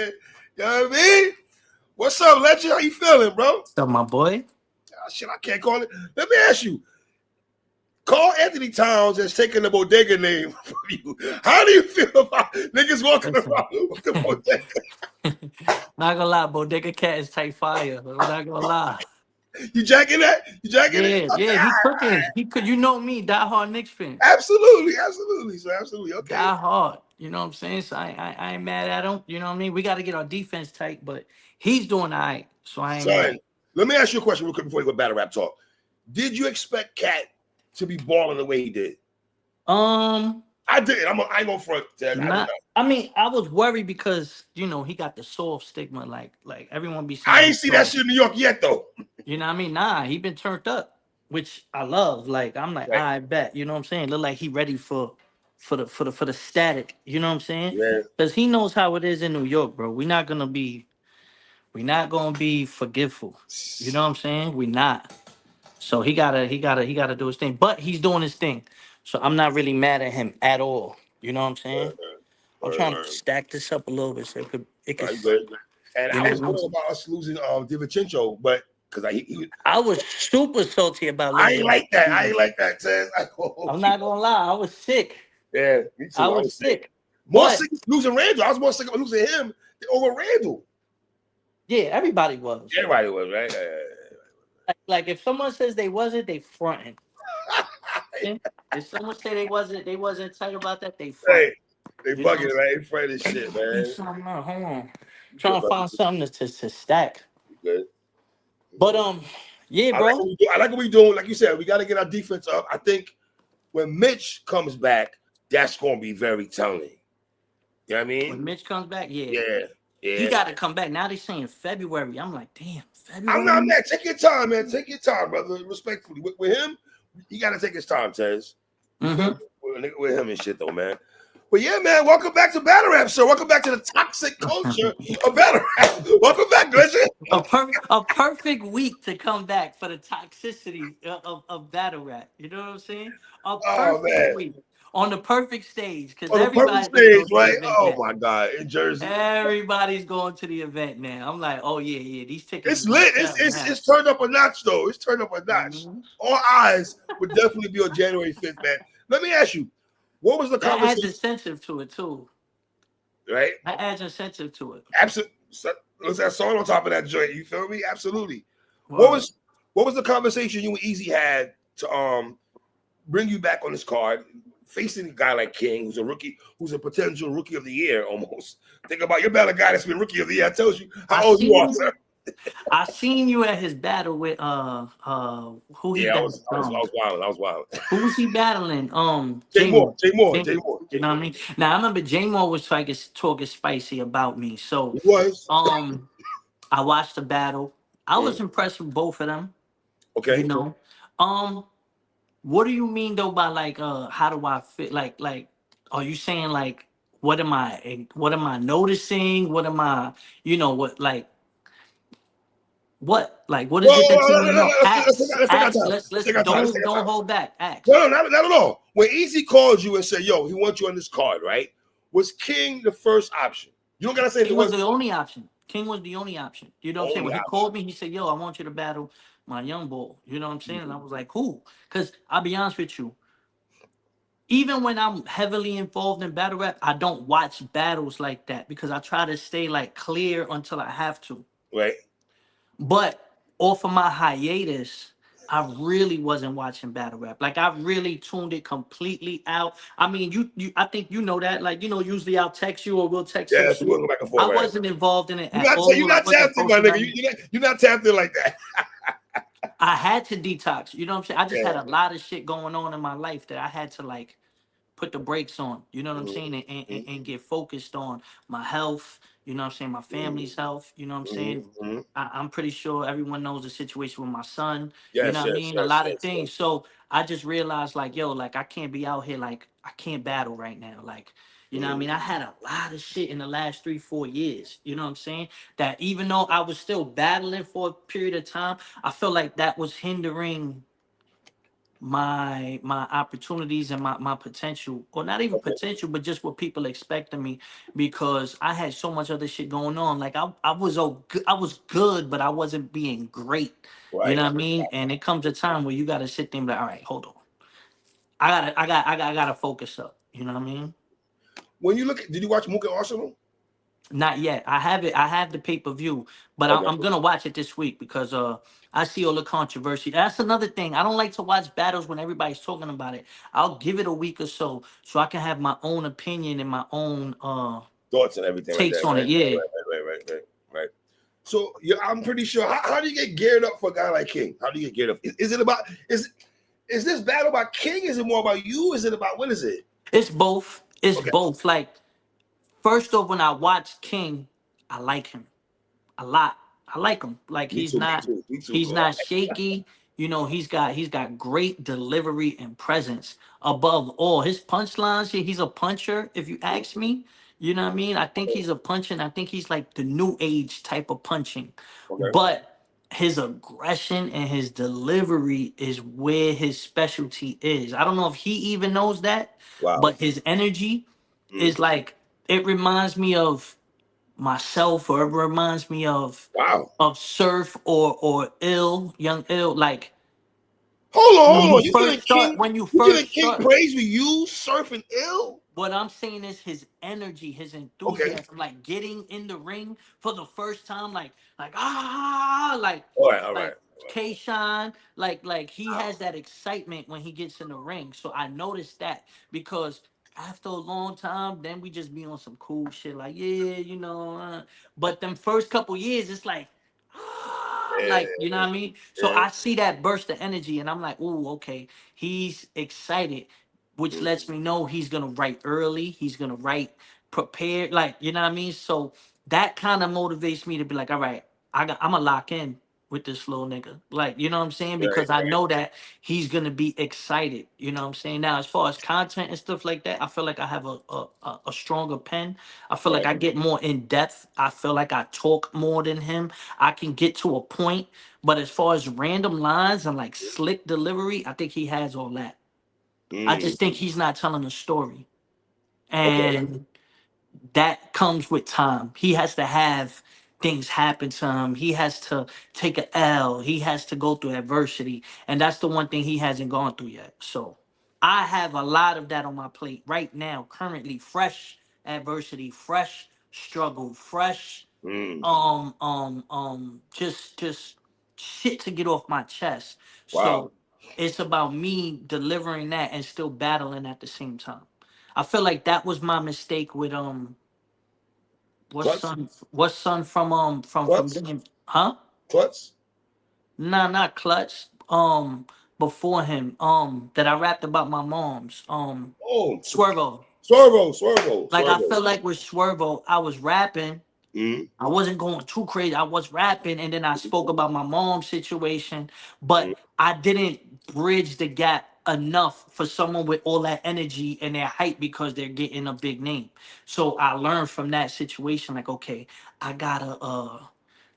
You know what I mean? What's up, Legend? How you feeling, bro? So my boy. Shit, I can't call it. Let me ask you. Carl Anthony Towns has taken the bodega name from you. How do you feel about niggas walking around with the bodega? Not gonna lie, Bodega Cat is tight fire. I'm not gonna lie. You jacking that? You jacking it? Yeah, he cooking. He could, you know me, die hard Knicks fan. Absolutely. So absolutely. Okay. Die hard. You know what I'm saying? So I ain't mad at him. You know what I mean? We got to get our defense tight, but he's doing all right. So I ain't Son, mad. let me ask you a question real quick before you go battle rap talk. Did you expect Cat to be balling the way he did? I did. I ain't gonna front. I mean, I was worried because he got the soft stigma, like everyone be saying. I ain't see that shit in New York yet, though. You know what I mean? Nah, he been turned up, which I love. Like I'm like, Right. I bet. You know what I'm saying? Look like he ready for the static. You know what I'm saying? Yeah. Because he knows how it is in New York, bro. We're not gonna be forgetful. You know what I'm saying? We not. So he gotta do his thing. But he's doing his thing. So I'm not really mad at him at all. You know what I'm saying? I'm trying to stack this up a little bit so it could. Good. And You I know was what I'm worried saying? about us losing DiVincenzo, but because I was super salty about I losing. ain't like that. I ain't like that, Tez. I'm not gonna lie, I was sick. Yeah, me too. I was sick. More But sick of losing Randall. I was more sick of losing him over Randall. yeah, everybody was. Everybody was, right? Like if someone says they wasn't, they fronting. If someone say they wasn't tight about that, they front. Hey, they You know what bugging, right? They afraid of shit, I'm saying? man. Something out. Hold on. I'm Good, trying to brother. find something to stack. Good. But yeah, I like bro. what we do. I like what we doing. Like you said, we got to get our defense up. I think when Mitch comes back, that's going to be very telling. You know what I mean? When Mitch comes back, yeah. Yeah. He got to come back. Now they saying February. I'm like, damn, I'm not February. mad. Take your time, man. Take your time, brother. Respectfully. With him, he got to take his time, Tez. You feel me? With him and shit, though, man. But yeah, man, welcome back to Battle Rap, sir. Welcome back to the toxic culture of Battle Rap. Welcome back, Glitcher. A perfect week to come back for the toxicity of battle rap. You know what I'm saying? A Oh, perfect man. week on the perfect stage because On the perfect everybody's gonna stage, go to the right? event Oh, now. my God. In Jersey. Everybody's going to the event now. I'm like, oh yeah, these tickets It's is gonna lit. sell now. It's turned up a notch, though. It's turned up a notch. Mhm. All eyes would definitely be on January 5th, man. Let me ask you, what was the That adds conversation? incentive to it too. Right? That adds incentive to it. Absolutely. Let's that song on top of that joint. You feel me? Absolutely. Word. What was the conversation you and Easy had to bring you back on this card, facing a guy like King, who's a rookie, who's a potential rookie of the year almost? Think about your battle guy that's been rookie of the year. I tells you how old you are, sir. I seen you at his battle with who he Yeah, I battled. was wild. Who was he battling? J Moore. You know what I mean? Now I remember J Moore was talking spicy about me. So He was. I watched the battle. I was impressed with both of them. You Okay. know. What do you mean though by like how do I fit like are you saying like what am I noticing? What am I what like what? Like, what is it that you want to know? Let's take our Ask. time. Let's Let's take our time. Let's take our don't time. hold back. Ask. No, not at all. When Easy called you and said, "Yo, he wants you on this card," right? Was King the first option? You don't gotta say King it was was the only option. King was the only option. You know what I'm saying? only When he option. called me, he said, "Yo, I want you to battle my young bull." You know what I'm saying? And I was like, "Cool," because I'll be honest with you. Even when I'm heavily involved in battle rap, I don't watch battles like that because I try to stay like clear until I have to. Right. But off of my hiatus, I really wasn't watching battle rap. Like I really tuned it completely out. I mean, you I think you know that. Like, usually I'll text you or we'll text some Yes, we shit. will go back and I forth, right? wasn't involved in it You're at not all. I wasn't tapped in, my posting nigga. nothing. You're not tapped in like that. I had to detox. You know what I'm saying? I just Yeah. had a lot of shit going on in my life that I had to like put the brakes on, you know what I'm saying, and, and, Mm-hmm. and and get focused on my health, you know what I'm saying, my family's health, you know what I'm saying. Mm-hmm. I'm pretty sure everyone knows the situation with my son, you know Yes, what I yes, mean, a yes, lot of yes, things. yes. So I just realized like, yo, like I can't be out here, like I can't battle right now. Like, you know what I mean? I had a lot of shit in the last 3-4 years, you know what I'm saying? That even though I was still battling for a period of time, I felt like that was hindering my opportunities and my potential, or not even Okay. potential, but just what people expect of me, because I had so much other shit going on. Like I was good, but I wasn't being great. You Right. know what I mean? And it comes a time where you gotta sit there and be like, all right, hold on. I gotta focus up. You know what I mean? When you look at, did you watch Mook and Arsenal? Not yet. I have it. I have the pay per view, but Okay. I'm gonna watch it this week because I see all the controversy. That's another thing. I don't like to watch battles when everybody's talking about it. I'll give it a week or so I can have my own opinion and my own Thoughts and everything like takes that. on Right. it. Yeah, Right. So yeah, I'm pretty sure. How do you get geared up for a guy like King? How do you get geared up? Is it about is this battle about King? Is it more about you? Is it about what is it? it's both. It's Okay. both. Like first off, when I watch King, I like him a lot. I like him. Like Me too. Me too. Me too. he's Cole. not shaky. You know, he's got great delivery and presence. Above all, his punchlines, he's a puncher, if you ask me. You know what I mean? I think he's a puncher, and I think he's like the new age type of punching. Okay. But his aggression and his delivery is where his specialty is. I don't know if he even knows that, Wow. but his energy Mm. is like, it reminds me of myself, or it reminds me Wow. of Surf or Ill, Young Ill. Like Hold on. when Hold you on. You giving first start, King? when you You giving first King start, praise for you surfing ill? what I'm saying is his energy, his Okay. enthusiasm, like getting in the ring for the first time, All right. All right. like K Shine, like he Wow. has that excitement when he gets in the ring. So I noticed that because after a long time, then we just be on some cool shit, like yeah, but them first couple years, it's like. Yeah. Like you know what I mean, so Yeah. I see that burst of energy, and I'm like, "Ooh, okay." He's excited, which Mm. lets me know he's gonna write early. He's gonna write prepared, like you know what I mean. So that kind of motivates me to be like, all right, I'm gonna lock in with this little nigga, like you know what I'm saying, Right. because I know that he's gonna be excited. You know what I'm saying. Now, as far as content and stuff like that, I feel like I have a stronger pen. I feel like Right. I get more in depth. I feel like I talk more than him. I can get to a point. But as far as random lines and like slick delivery, I think he has all that. I Mm. just think he's not telling a story. Okay. And that comes with time. He has to have things happen to him. He has to take a L. He has to go through adversity. And that's the one thing he hasn't gone through yet. So I have a lot of that on my plate right now, currently fresh adversity, fresh struggle, fresh Mm. just shit to get off my chest. Wow. So it's about me delivering that and still battling at the same time. I feel like that was my mistake with Clutch. what's son from Clutch. being, huh? Clutch. Nah, not Clutch. Before him, that I rapped about my mom's. Oh. Swervo. Swervo. Swervo. Like I Swervo. felt like with Swervo, I was rapping. Mm. I wasn't going too crazy. I was rapping, and then I spoke about my mom's situation, Mm. but I didn't bridge the gap enough for someone with all that energy and their hype because they're getting a big name. So I learned from that situation, like, okay, I gotta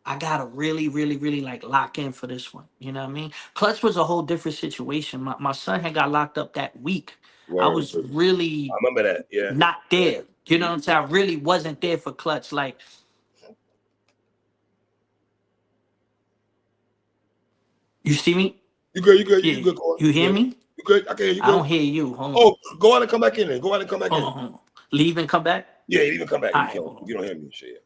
I gotta really, really, really like lock in for this one. You know what I mean? Clutch was a whole different situation. My son had got locked up that week. I Word. was I really remember that. Yeah. not Yeah. there. You know what I'm saying? I really wasn't there for Clutch. Like, you see me? You good? You good? You Yeah. good? Cole? You You hear good? me? You good? I can hear you. I Good. don't hear you. Hold on. Oh, go out and come back in. Then go out and come back Hold in. on, hold on. Leave and come back? Yeah, even come back All if you right, can. hold If on. you don't hear me, shit.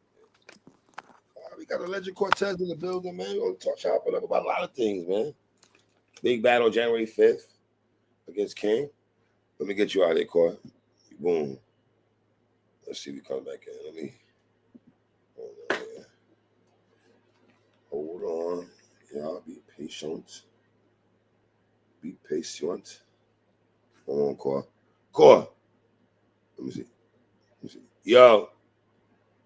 We got a legend Cortez in the building, man. We're gonna talk chopping up about a lot of things, man. Big battle January 5th against King. Let me get you out of there, Cor. Boom. Let's see if we come back in. Let me hold on. Here. Hold on. Y'all be patient. Be patient. Hold on, Cor. Cor. Let me see. Let me see. Yo.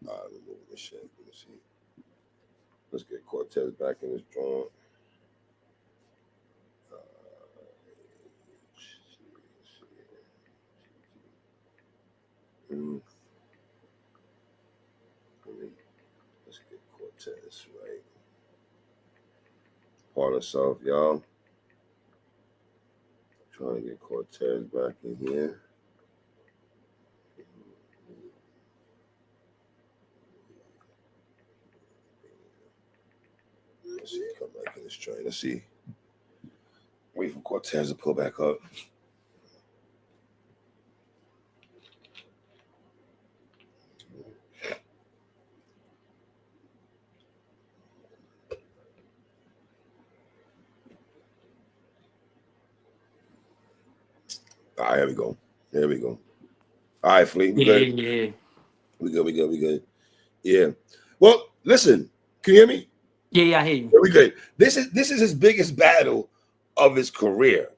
All right, remove this shit. Let me see. Let's get Cortez back in his joint. Mm. Let's get Cortez right. Part of South, y'all. Trying to get Cortez back in here. Let's see, come back in this train. Let's see. Wait for Cortez to pull back up. All right, here we go. Here we go. All right, Flea, we good. Yeah. We good. We good. We good. Yeah. Well, listen. Can you hear me? Yeah, I hear you. Yeah, we good. This is his biggest battle of his career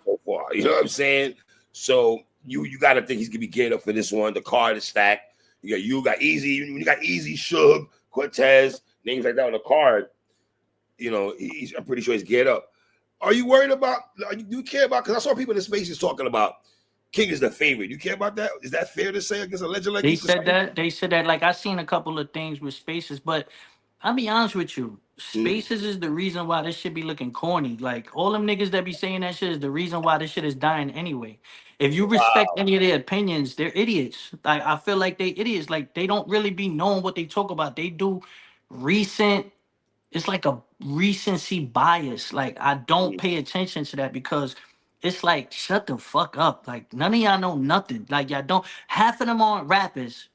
so far. You know what I'm saying? So you got to think he's gonna be geared up for this one. The card is stacked. You got Easy. You got Easy, Suge, Cortez, names like that on the card. You know, I'm pretty sure he's geared up. Are you worried about? Do you care about? Because I saw people in the spaces talking about King is the favorite. You care about that? Is that fair to say against a legend like They this? said that. They said that. Like I seen a couple of things with Spaces, but I'll be honest with you. Spaces is the reason why this shit be looking corny. Like all them niggas that be saying that shit is the reason why this shit is dying anyway. If you respect any of their opinions, they're idiots. Like I feel like they idiots. Like they don't really be knowing what they talk about. They do recent. It's like a recency bias. Like I don't pay attention to that because it's like shut the fuck up. Like none of y'all know nothing. Like y'all don't. Half of them aren't rappers.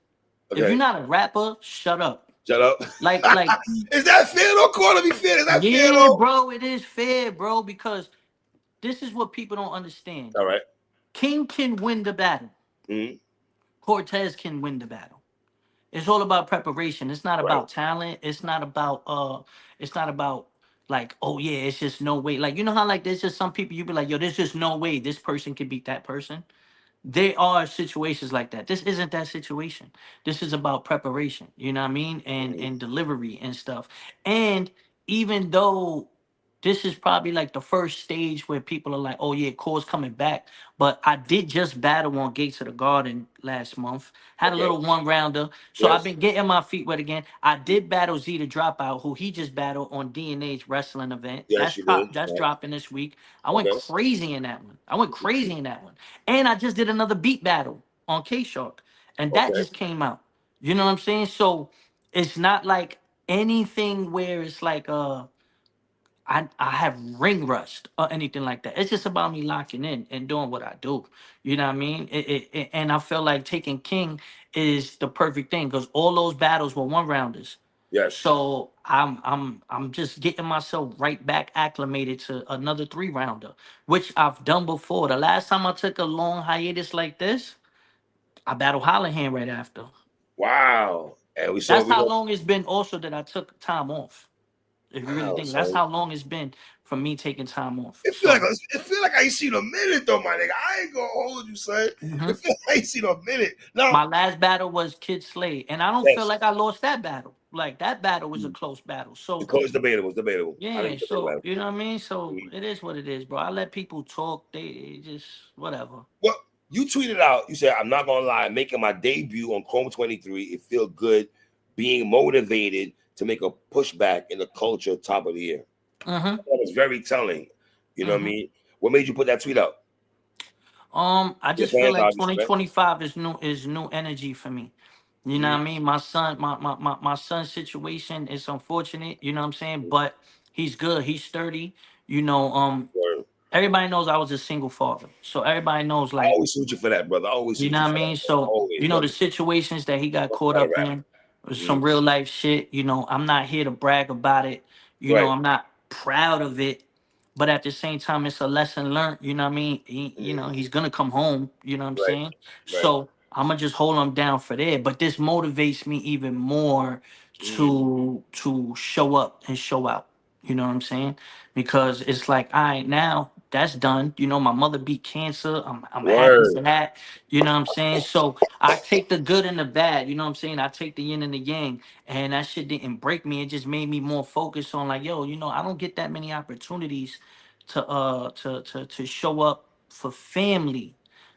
If you're Okay. not a rapper, shut up. Shut up. Like, Is that fair though? Call to be fair. Is that fair yeah, though? bro, it is fair, bro, because this is what people don't understand. All right. King can win the battle. Mm-hmm. Cortez can win the battle. It's all about preparation. It's not Right. about talent. It's not about like, oh yeah, it's just no way. Like you know how like there's just some people you be like, yo, there's just no way this person can beat that person. There are situations like that. This isn't that situation. This is about preparation, you know what I mean? And delivery and stuff. And even though this is probably like the first stage where people are like, oh yeah, Core's coming back. But I did just battle on Gates of the Garden last month. Had a Okay. little one rounder. So I've Yes. been getting my feet wet again. I did battle Z the Dropout, who he just battled on DNA's wrestling event. Yes, you did. That's Right. dropping this week. I went Okay. crazy in that one. I went crazy in that one. And I just did another beat battle on K Shark. And that Okay. just came out. You know what I'm saying? So it's not like anything where it's like I have ring rust or anything like that. It's just about me locking in and doing what I do. You know what I mean? And I feel like taking King is the perfect thing because all those battles were one rounders. Yes. So I'm just getting myself right back acclimated to another 3 rounder, which I've done before. The last time I took a long hiatus like this, I battled Hollihan right after. Wow. And That's we how don't. long it's been also that I took time off. If you really Wow, think that's son. how long it's been for me taking time off. So It feel like I ain't seen a minute though, my nigga. I ain't gonna hold you, son. It mhm. feel like I ain't seen a minute. Now, My last battle was Kid Slade, and I don't feel yes. like I lost that battle. Like that battle was a close battle. So It's debatable. It's debatable. I yeah, think it's debatable. so you know what I mean. So it is what it is, bro. I let people talk. They just whatever. Well, you tweeted out. You said, "I'm not gonna lie. Making my debut on Chrome 23, it feel good. Being motivated to make a pushback in the culture top of the year." Mm-hmm. That was very telling. You know what I Mm-hmm. mean? What made you put that tweet out? I Your just feel fans, like obviously, right? 2025 is new energy for me. You know what I mean? My son, my son's situation is unfortunate, you know what I'm saying? But he's good, he's sturdy. You know, Word. everybody knows I was a single father. So everybody knows I like always salute you for that, brother. I always you salute know you what I for that. mean? Brother. So, Always, you know, brother. the situations that he got Don't caught gotta up rap. in was some real life shit. You know, I'm not here to brag about it. You know, Right. I'm not proud of it. But at the same time, it's a lesson learned. You know what I mean? You know, he's going to come home. You know what I'm Right. saying? Right. So I'm going to just hold him down for there. But this motivates me even more to show up and show out. You know what I'm saying? Because it's like, all right, now that's done. You know, my mother beat cancer. I'm happy Word. for that. You know what I'm saying? So I take the good and the bad. You know what I'm saying? I take the yin and the yang, and that shit didn't break me. It just made me more focused on like, yo, you know, I don't get that many opportunities to show up for family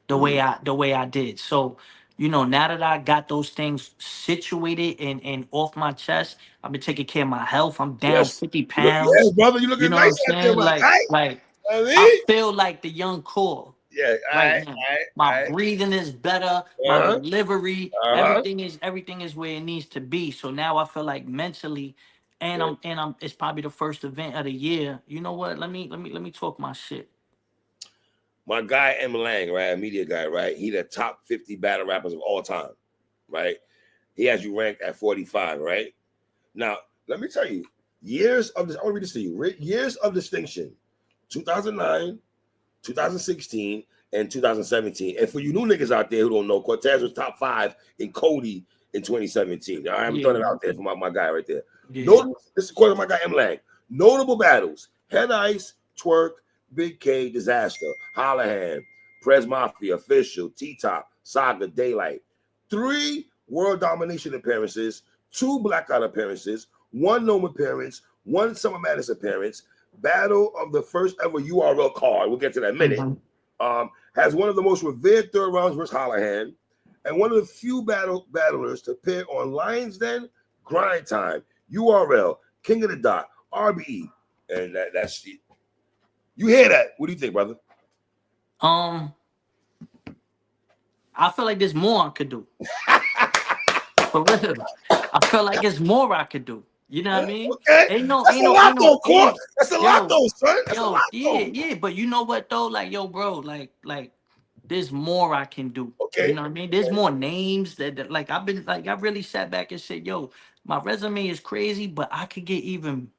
the way I did. So, you know, now that I got those things situated and off my chest, I've been taking care of my health. I'm down Yes. 50 Yes, pounds. brother. You You looking know what I'm nice out there, saying? my guy. I I mean, feel like the young core yeah, all right right, now. all right, My all right. breathing is better. My Uh-huh. delivery, Uh-huh. everything is where it needs to be. So now I feel like mentally, and Yeah. I'm. It's probably the first event of the year. You know what? Let me talk my shit. My guy M Lang, right, a media guy, right? He the top 50 battle rappers of all time, right? He has you ranked at 45, right? Now, let me tell you, years of this, I want to read this to you. Years of distinction, 2009, 2016, and 2017. And for you new niggas out there who don't know, Cortez was top 5 in Cody in 2017. I'm throwing Yeah, it out there for my guy right there. yeah. Notable, this is according to my guy M Lang. Notable battles: Head Ice, Twerk, Big K, Disaster, Hollahan, Prez Mafia, Official, T Top, Saga, Daylight. 3 world domination appearances, 2 blackout appearances, 1 gnome appearance, 1 Summer Madness appearance, battle of the first ever URL card. We'll get to that in a minute. Mhm. Has one of the most revered third rounds versus Hollahan, and one of the few battlers to appear on Lions Den, Grind Time, URL, King of the Dot, RBE, and that's it. You hear that? What do you think, brother? Um, I feel like there's more I could do. For real. I feel like there's more I could do. You know what I mean? Okay, that's a lot Ain't no, though, Court. That's a lot yo, though, son. That's a lot yeah, though. yeah. But you know what though? Like, yo, bro, like, there's more I can do. You Okay, know what I mean? There's more names that like I've been like I really sat back and said, yo, my resume is crazy, but I could get even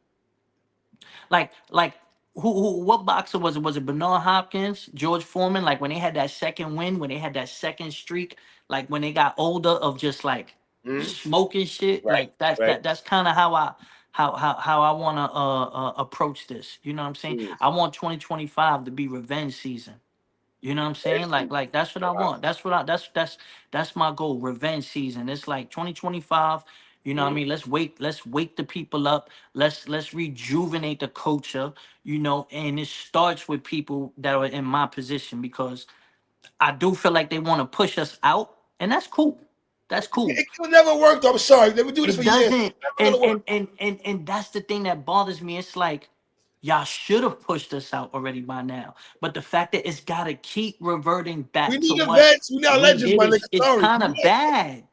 like who what boxer was it? Was it Bernard Hopkins, George Foreman? Like when they had that second win, when they had that second streak, like when they got older of just like mm-hmm. smoking shit, Right, like that's right. that's kind of how I want to approach this. You know what I'm saying? Mm. I want 2025 to be revenge season. You know what I'm saying? Like that's what I Wow. want. That's my goal. Revenge season. It's like 2025. You know what I Mm. mean? Let's wake the people up. Let's rejuvenate the culture, you know, and it starts with people that are in my position because I do feel like they want to push us out, and that's cool. That's cool. It could never work. Though. I'm sorry. They've been doing this for It years. doesn't, It's never and gonna work. that's the thing that bothers me. It's like y'all should have pushed us out already by now. But the fact that it's gotta keep reverting We back to need what events. We need we legends, did my nigga. is Sorry. kind of bad.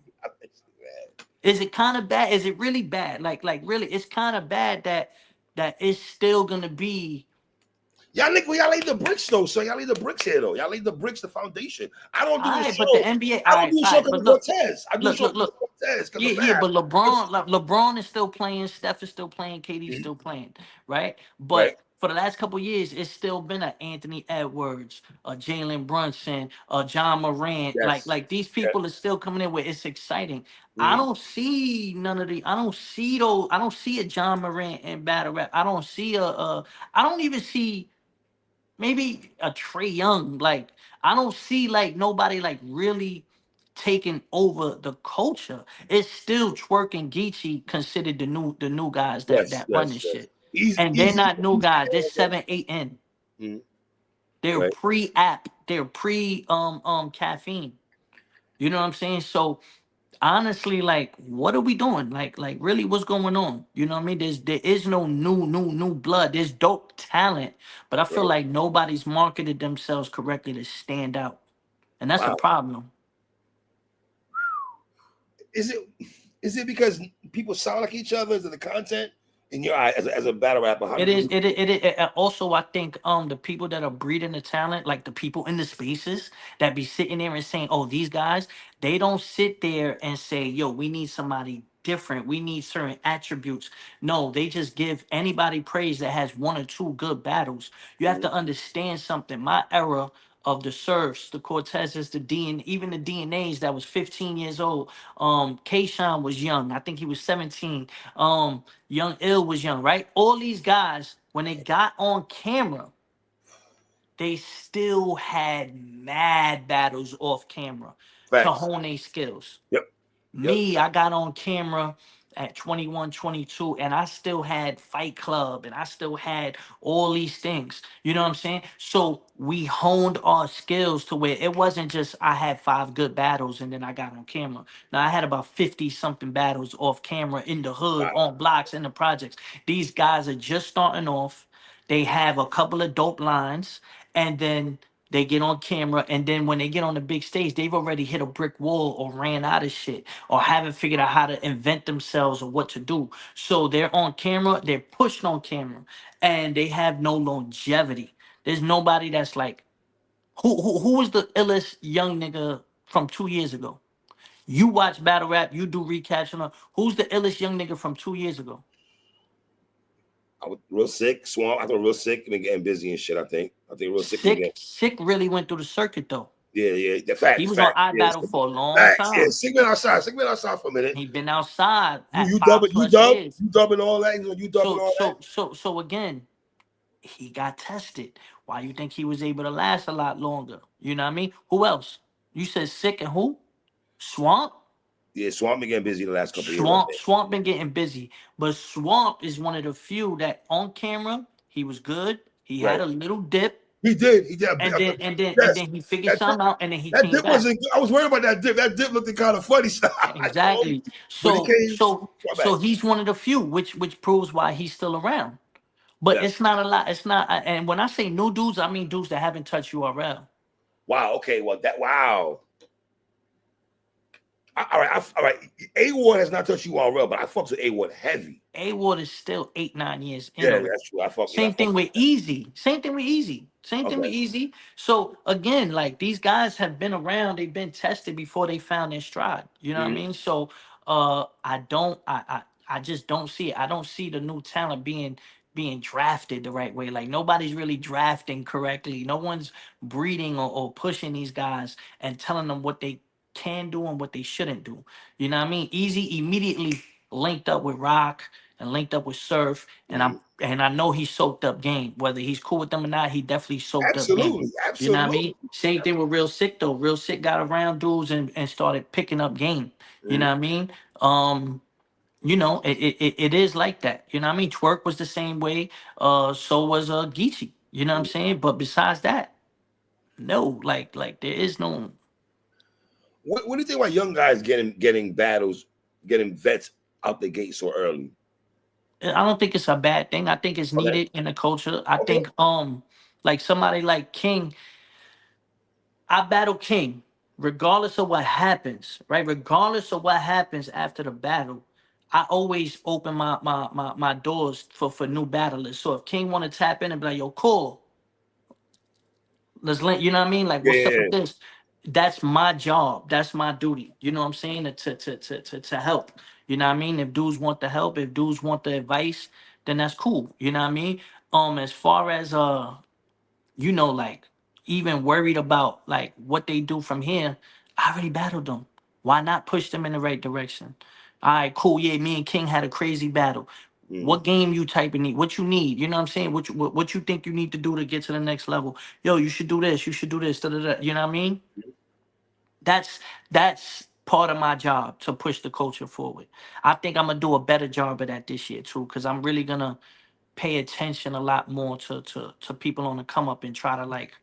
Is it kind of bad? Is it really bad? Like really, it's kind of bad that it's still gonna be. Y'all laid the bricks though, so y'all laid the bricks here though. Y'all laid the bricks, the foundation. I don't do All this right, but the show. NBA. I don't do a All show right, because but of look, Cortez. I do a look, show look, because look. of Cortez because Yeah, of yeah, Math. but LeBron is still playing, Steph is still playing, KD's Mhm. still playing, right? Right. But for the last couple years, it's still been a Anthony Edwards, a Jalen Brunson, a John Morant. Like Yes. like these Yes. people are still coming in where it's exciting. I Mhm. don't see none of the. I don't see those. I don't see a John Morant in battle rap. I don't see a. I don't even see maybe a Trey Young. Like I don't see like nobody like really taking over the culture. It's still Twerk and Geechee considered the new guys Yes. that run Yes. this Yes. shit. And they're Easy. not new guys. They're 7, 8 in. Mhm. They're Right. pre-app. They're pre caffeine. You know what I'm saying? So honestly, like, what are we doing? Like, really, what's going on? You know what I mean? There is no new blood. There's dope talent, but I feel Right. like nobody's marketed themselves correctly to stand out, and that's a Wow. problem. Is it? Is it because people sound like each other? Is it the content in your eye as a battle rapper? How do It is. you? Also, I think the people that are breeding the talent, like the people in the spaces that be sitting there and saying, "Oh, these guys," they don't sit there and say, "Yo, we need somebody different. We need certain attributes." No, they just give anybody praise that has one or two good battles. You have Mhm. to understand something. My era of the serfs, the Cortezes, the even the DNAs that was 15 years old. K1NG was young. I think he was 17. Young Ill was young, right? All these guys, when they got on camera, they still had mad battles off camera to Facts. hone their skills. Yep. Yep. Me, I got on camera at 21, 22, and I still had Fight Club and I still had all these things. You know what I'm saying? So we honed our skills to where it wasn't just I had 5 good battles and then I got on camera. Now I had about 50 something battles off camera in the hood, Wow. on blocks, in the projects. These guys are just starting off. They have a couple of dope lines, and then they get on camera, and then when they get on the big stage, they've already hit a brick wall or ran out of shit or haven't figured out how to invent themselves or what to do. So they're on camera, they're pushed on camera, and they have no longevity. There's nobody that's like who was the illest young nigga from 2 years ago? You watch battle rap, you do recaps and all. Who's the illest young nigga from 2 years ago? I was real sick. Swamp. I thought real sick. Been getting busy and shit. I think real sick. Sick really went through the circuit though. Yeah. The He facts. was on Facts. iBattle Yeah. for a long Facts. Yeah. time. Sick been outside. Sick been outside for a minute. He been outside at You five dub it. You plus dub. years. You dubbing all that. You dubbing all that. So again, he got tested. Why you think he was able to last a lot longer? You know what I mean? Who else? You said Sick and who? Swamp? Yeah. Swamp been getting busy the last couple of years. I think. Swamp been getting busy. But Swamp is one of the few that on camera, he was good. He had Right. a little dip. He did. He did. And then he figured That dip, something out and then he that came dip back. wasn't. I was worried about that dip. That dip looked kind of funny. Exactly. But he came. Come back. So he's one of the few, which proves why he's still around. But Yes. it's not a lot. It's not. And when I say new dudes, I mean dudes that haven't touched URL. Wow. Okay. Well, that. Wow. All right. All right. A1 has not touched URL, but I fucks with A1 heavy. A-Ward is still 8-9 years in. Yeah, that's true. I fuck. Same thing with Easy. Same thing with Easy. Same thing with Easy. So again, like these guys have been around, they've been tested before they found their stride. You know what I mean? So I just don't see it. I don't see the new talent being drafted the right way. Like nobody's really drafting correctly. No one's breeding or pushing these guys and telling them what they can do and what they shouldn't do. You know what I mean? Easy immediately linked up with Rock and linked up with Surf, and I know he soaked up game. Whether he's cool with them or not, he definitely soaked up game. You know what I mean? Same thing with Real Sick though. Real Sick got around dudes and started picking up game. You know what I mean? You know, it is like that. You know what I mean? Twerk was the same way. So was Geechee. You know what I'm saying? But besides that, no, like there is no. What do you think about young guys getting battles, getting vets out the gate so early? I don't think it's a bad thing. I think it's needed in the culture. I think like somebody like King, I battle King, regardless of what happens, right? Regardless of what happens after the battle, I always open my doors for new battlers. So if King want to tap in and be like, yo, cool, let's link, you know what I mean? Like, what's up with this? That's my job. That's my duty. You know what I'm saying? To help. You know what I mean? If dudes want the help, if dudes want the advice, then that's cool. You know what I mean? As far as you know, like even worried about like what they do from here, I already battled them. Why not push them in the right direction? All right, cool. Yeah, me and King had a crazy battle. What game you typing need? What you need? You know what I'm saying? What you think you need to do to get to the next level? Yo, you should do this. You should do this. Da, da, da. You know what I mean? That's part of my job to push the culture forward. I think I'm gonna do a better job of that this year too, because I'm really gonna pay attention a lot more to people on the come up and try to like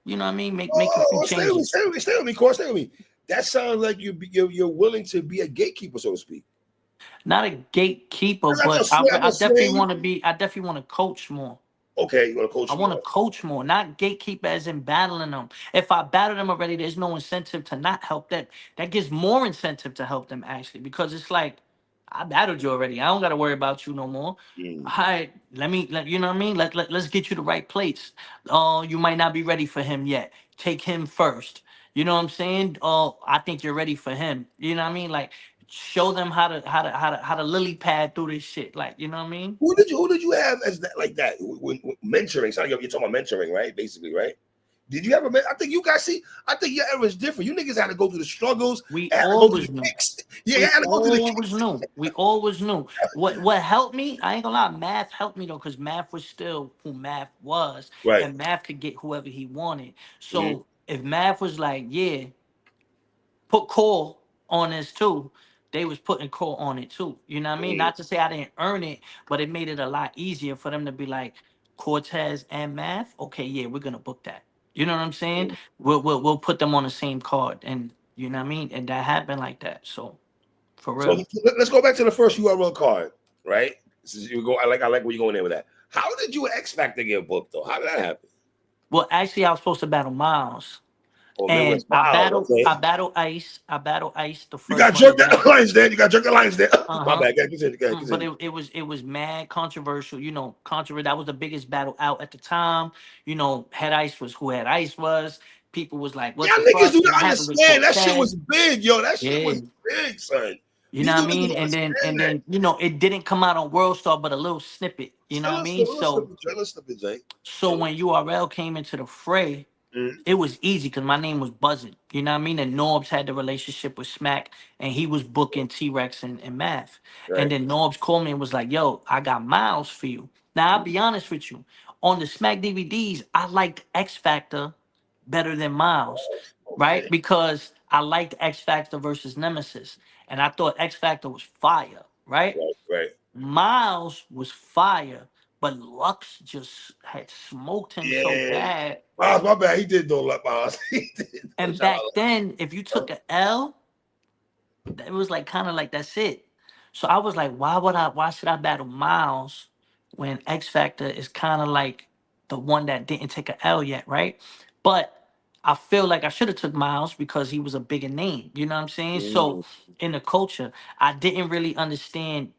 you know what I mean make a few changes. Stay with me, Corey. Stay with me. That sounds like you're willing to be a gatekeeper, so to speak. Not a gatekeeper, but I definitely want to be. I definitely want to coach more. Okay, you want to coach I more. want to coach more, not gatekeeper as in battling them. If I battle them already, there's no incentive to not help them. That gives more incentive to help them actually, because it's like I battled you already. I don't got to worry about you no more. All right, you know what I mean? Let's get you the right plates. You might not be ready for him yet. Take him first. You know what I'm saying? Oh, I think you're ready for him. You know what I mean? Like show them how to lily pad through this shit. Like, you know what I mean? Who did you have as that like that? When mentoring, so you're talking about mentoring, right? Basically, right? Did you ever? I think you guys see. I think your era is different. You niggas had to go through the struggles. We had always to go through the knew. kicks. Yeah, had to go through the kicks. We always knew. What helped me, I ain't gonna lie, math helped me though, because math was still who math was. Right. And math could get whoever he wanted. So if math was like, yeah, put Cole on this too, they was putting Cole on it too. You know what I mean? Not to say I didn't earn it, but it made it a lot easier for them to be like Cortez and math. Okay, yeah, we're gonna book that. You know what I'm saying? We'll put them on the same card, and you know what I mean. And that happened like that. So for real. So let's go back to the first URL card, right? This is, you go. I like where you're going there with that. How did you and X Factor get booked though? How did that happen? Well, actually, I was supposed to battle Miles, Oh, and Midwest Miles. I Okay. battled Ice. I battled Ice the You first got one to jerked that battle. lines there. You got jerked the lines there. My Uh-huh. bad. Go ahead, continue. Go ahead, But continue. it was mad controversial, controversial. That was the biggest battle out at the time. Head Ice was who Head Ice was. People was like, what Y'all the niggas fuck? do And I not happened with understand. That shit was Cortez. big, yo. That shit Yeah. was big, son. You know These what new I niggas mean? don't And understand that. then, it didn't come out on World Star, but a little snippet. You know what I mean? So Let's slip it, Jay. when URL came into the fray, Mm, it was easy because my name was buzzing. You know what I mean? And Norbs had the relationship with Smack, and he was booking T Rex and Math. And right. then Norbs called me and was like, "Yo, I got Miles for you." Now I'll be honest with you. On the Smack DVDs, I liked X Factor better than Miles, right? Okay. Because I liked X Factor versus Nemesis, and I thought X Factor was fire, right? Right. Right. Miles was fire, but Lux just had smoked him so Yeah. bad. Miles, my bad. He did though, like Miles. He did. And Shout back out. then, if you took a L, it was like kind of like that's it. So I was like, why should I battle Miles when X Factor is kind of like the one that didn't take a L yet, right? But I feel like I should have took Miles because he was a bigger name. You know what I'm saying? So Mm, in the culture, I didn't really understand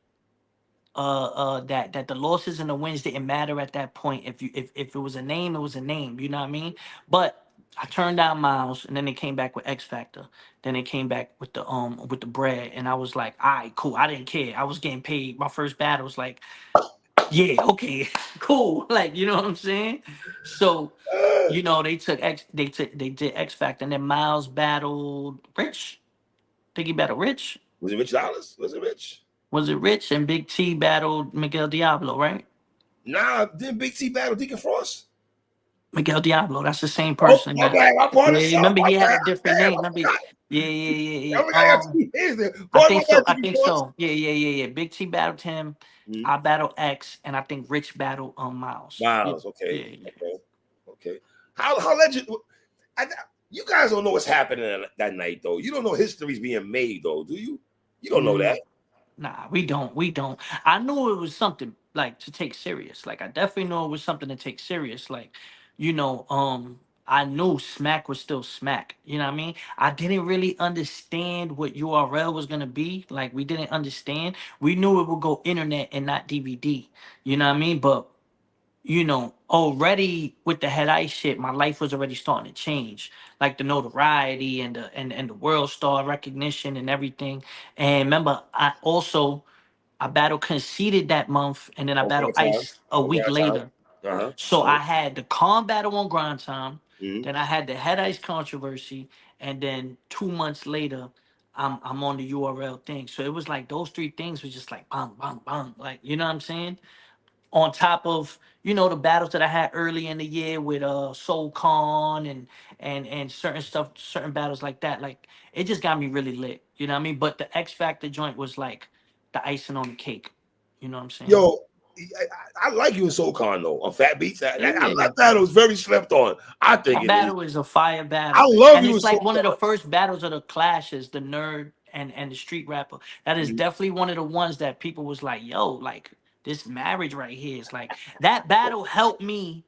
that the losses and the wins didn't matter at that point. If it was a name, it was a name. You know what I mean? But I turned down Miles, and then they came back with X Factor. Then they came back with the bread, and I was like, all right, cool. I didn't care. I was getting paid. My first battle was like, yeah, okay, cool. Like, you know what I'm saying? So, uh, they did X Factor, and then Miles battled Rich. I think he battled Rich. was it Rich Dollars? Was it Rich? Was it Rich and Big T battled Miguel Diablo, right? Nah, didn't Big T battle Deacon Frost? Miguel Diablo, that's the same Oh, person. my That bad. My partner, yeah, son. remember My he had bad. a different Damn, name. I Remember, forgot. yeah. I got 2 hands there. I Pardon my think so. bad, I Deacon think Frost. so. Yeah. Big T battled him. Mm, I battled X, and I think Rich battled Miles. Yeah, Miles. Okay. yeah. Okay. Okay. How legend? I, you guys don't know what's happening that night though. You don't know history's being made though, do you? You don't know Mm, that. nah, we don't. We don't. I knew it was something like to take serious. Like I definitely know it was something to take serious. Like, I knew Smack was still Smack. You know what I mean? I didn't really understand what URL was gonna be. Like we didn't understand. We knew it would go internet and not DVD. You know what I mean? But already with the head ice shit, my life was already starting to change. Like the notoriety and the world star recognition and everything. And remember, I battled Conceited that month, and then I On battled grind time. Ice a On week grind time. later. Uh So huh. I had the calm battle on grind time, Mm-hmm. then I had the head ice controversy, and then 2 months later, I'm on the URL thing. So it was like those three things was just like bang, bang, bang. Like, you know what I'm saying? On top of the battles that I had early in the year with Soul Khan and certain stuff, certain battles like that. Like it just got me really lit. You know what I mean? But the X Factor joint was like the icing on the cake. You know what I'm saying? Yo, I like you in SoCon though. On Fat Beats, I Yeah. love that. It was very slept on. I think That it is. battle is a fire I battle. love And you in it's like one of the SoCon. first battles of the clashes, the nerd and the street rapper. That is Mhm. definitely one of the ones that people was like, yo, like this marriage right here is like that battle helped me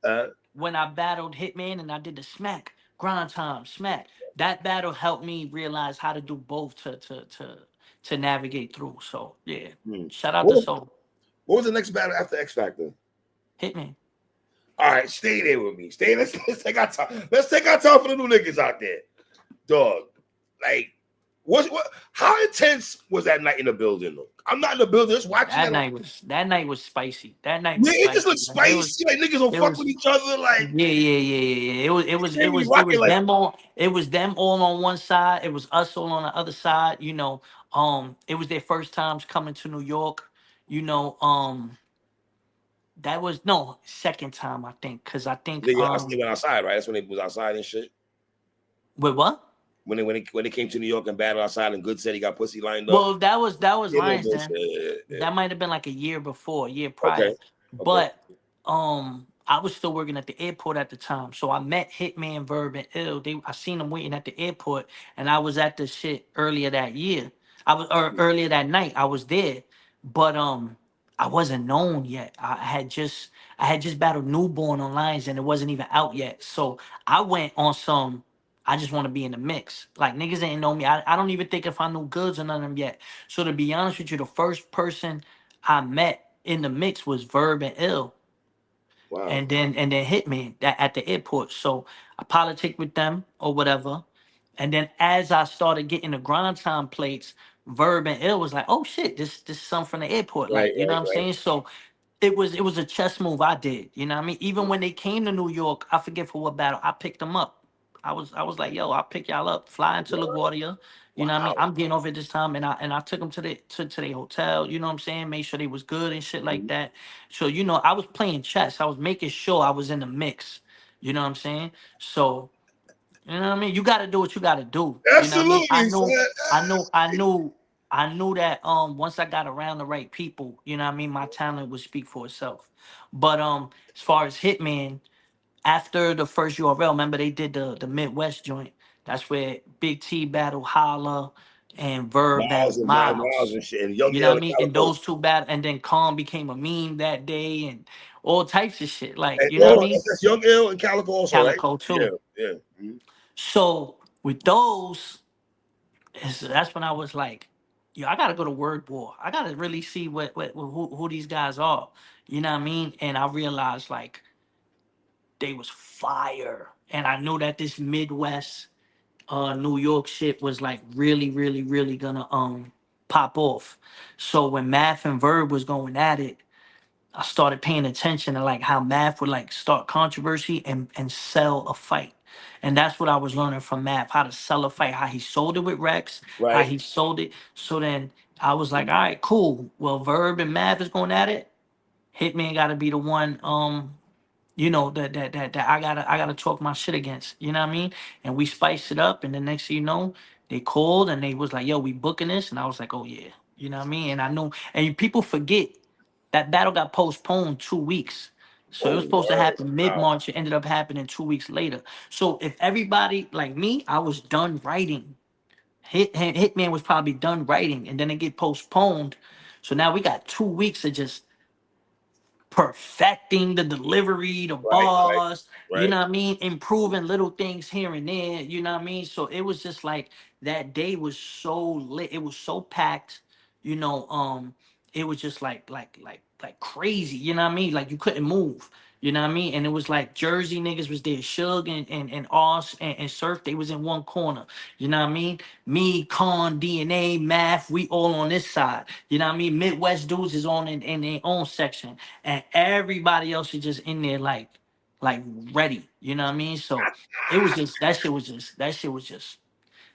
Uh, when I battled Hitman and I did the smack, grind time, smack. That battle helped me realize how to do both to navigate through. So yeah. hmm. Shout out what, to was, Soul. what was the next battle after X Factor? Hitman. All right, stay there with me. Stay. Let's take our time. Let's take our time for the new niggas out there, dog. Like, what? How intense was that night in the building? Though I'm not in the building, just watching that. That night was spicy. That night Yeah, was it just spicy. looks Like, spicy. Like niggas don't it fuck with was each other. Like yeah. they be rocking like It was them all on one side. It was us all on the other side. It was their first times coming to New York. You know, that was no second time I think, because I think yeah. They went outside, right? That's when they was outside and shit. wait, what? When they came to New York and battled outside, and Good said he got pussy lined up. Well, that was Yeah, no Lions bullshit. Den. Yeah. That might have been like a year before, a year Okay. prior. Okay. But I was still working at the airport at the time. So I met Hitman, Verb, and Ill. I seen them waiting at the airport, and I was at the shit earlier that year. Earlier that night. I was there. But I wasn't known yet. I had just battled Newborn on Lions and it wasn't even out yet. So I went on some. I just want to be in the mix. Like niggas ain't know me. I don't even think if I knew goods or none of them yet. So to be honest with you, the first person I met in the mix was Verb and Ill, Wow. and then Hitman that at the airport. So I politic with them or whatever. And then as I started getting the grind time plates, Verb and Ill was like, oh shit, this is something from the airport. Right, Like, you know right, what I'm right. saying? So it was a chess move I did. You know what I mean? Even when they came to New York, I forget for what battle, I picked them up. I was like, yo, I'll pick y'all up, fly into LaGuardia. You know what I mean? Wow. I'm getting off at this time, and I took them to to their hotel. You know what I'm saying? Made sure they was good and shit like Mhm. that. So you know, I was playing chess. I was making sure I was in the mix. You know what I'm saying? So you know what I mean? You got to do what you got to do. You know what I mean? Absolutely, son. I knew that once I got around the right people, you know what I mean, my talent would speak for itself. But as far as Hitman, after the first URL, remember they did the Midwest joint. That's where Big T battle Holla and Verb battle Miles and Miles Miles. and shit, and Young You know L what I and mean? And Calico. those two battle, and then Khan became a meme that day, and all types of shit. Like And you know what I mean? that's Young L and Calico also, right? Calico Yeah, too. yeah. Mhm. So with those, that's when I was like, yo, I gotta go to Word War. I gotta really see who these guys are. You know what I mean? And I realized like they was fire. And I knew that this Midwest New York shit was like really, really, really gonna pop off. So when Math and Verb was going at it, I started paying attention to like how Math would like start controversy and sell a fight. And that's what I was learning from Math, how to sell a fight, how he sold it with Rex, how Right. he sold it. So then I was like, all right, cool. Well, Verb and Math is going at it. Hitman gotta be the one you know that I gotta talk my shit against. You know what I mean? And we spiced it up, and the next thing you know, they called and they was like, "Yo, we booking this," and I was like, "Oh yeah," you know what I mean? And I know, and people forget that battle got postponed 2 weeks. So it Oh, was supposed to word. happen mid Wow. March. It ended up happening 2 weeks later. So if everybody like me, I was done writing. Hitman was probably done writing, and then it get postponed. So now we got 2 weeks of just perfecting the delivery, the Right, right, bars, you right. know what I mean? Improving little things here and there, you know what I mean? So it was just like that day was so lit. It was so packed, you know, it was just like crazy, you know what I mean? Like you couldn't move. You know what I mean? And it was like Jersey niggas was there. Suge and Oz and Surf, they was in one corner. You know what I mean? Me, Con, DNA, Math, we all on this side. You know what I mean? Midwest dudes is on in their own section. And everybody else is just in there like ready. You know what I mean? So it was just that shit was just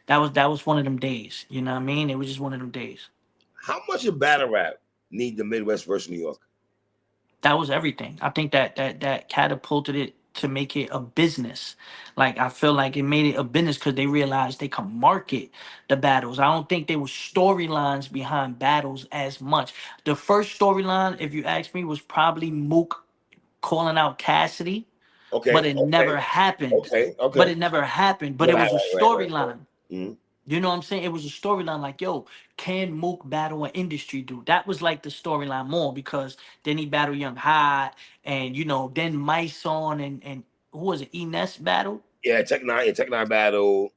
that was one of them days. You know what I mean? It was just one of them days. How much of battle rap need the Midwest versus New York? That was everything. I think that catapulted it to make it a business. Like I feel like it made it a business because they realized they can market the battles. I don't think there was storylines behind battles as much. The first storyline, if you ask me, was probably Mook calling out Cassidy, but Okay, it okay, never happened. okay, But okay. it never happened. But Right, it was a right, right, right. storyline. Mhm. You know what I'm saying? It was a storyline like, yo, can Mook battle an industry dude? That was like the storyline more because then he battled Young Hot and you know, then Myson and who was it? Enes battle? Yeah, Tech Nine battle.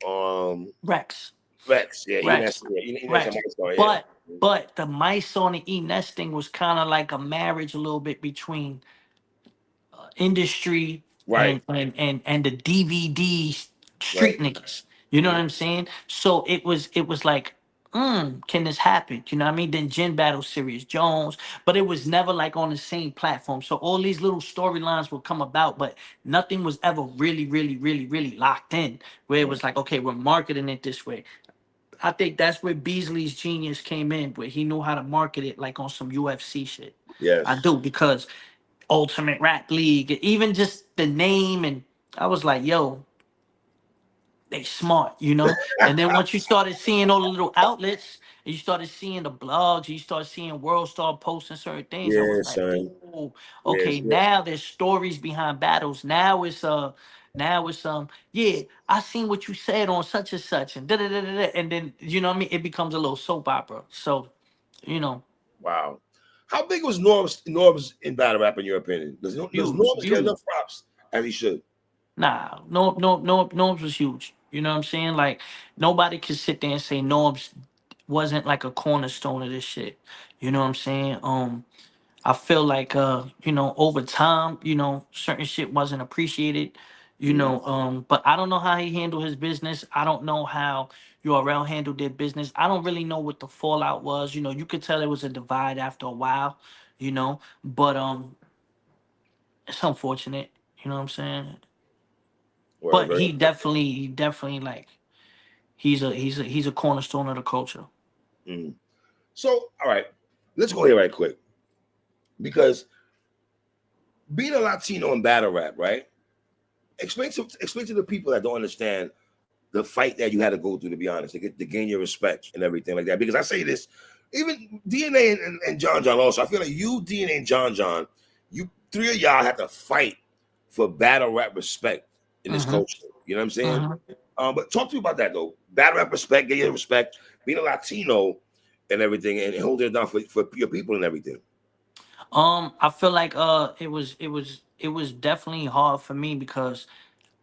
Rex. Rex. Yeah, Enes. Rex. Yeah, Enes and Rex. Mike Star. Yeah. But but the Myson and Enes thing was kind of like a marriage a little bit between industry Right, and the DVD right. street niggas. You know what Mhm. I'm saying? So it was like, can this happen? You know what I mean? Then Jen battle Sirius Jones, but it was never like on the same platform. So all these little storylines would come about, but nothing was ever really, really, really, really locked in. Where it was like, okay, we're marketing it this way. I think that's where Beasley's genius came in, where he knew how to market it like on some UFC shit. I Yes. do because Ultimate Rap League, even just the name, and I was like, yo, they smart, you know. And then once you started seeing all the little outlets, and you started seeing the blogs, you started seeing World Star posting certain things. I Yeah, was like, son. oh, Yes, okay, yes. now there's stories behind battles. Now it's yeah, I seen what you said on such and such, and da da da da, and then you know what I mean. It becomes a little soap opera. So, you know, Wow. How big was Norm's in battle rap in your opinion? Does Huge, Norm's get huge. enough props as he should? Nah, no, Norbs was huge. You know what I'm saying? Like nobody could sit there and say Norbs wasn't like a cornerstone of this shit. You know what I'm saying? I feel like over time, certain shit wasn't appreciated, Mm-hmm. but I don't know how he handled his business. I don't know how URL handled their business. I don't really know what the fallout was. You could tell there was a divide after a while, but it's unfortunate, you know what I'm saying? Word, But very. he definitely like he's a cornerstone of the culture. Mm. So, all right, let's go here right quick because being a Latino in battle rap, right? Explain to the people that don't understand the fight that you had to go through, to be honest, to gain your respect and everything like that. Because I say this, even DNA and John John also, I feel like you, DNA and John John, you three of y'all had to fight for battle rap respect in this Mm-hmm. culture. You know what I'm saying? Mm-hmm. But talk to me about that though. Battle rap respect, get your respect, being a Latino and everything, and holding it down for your people and everything. I feel like it was definitely hard for me because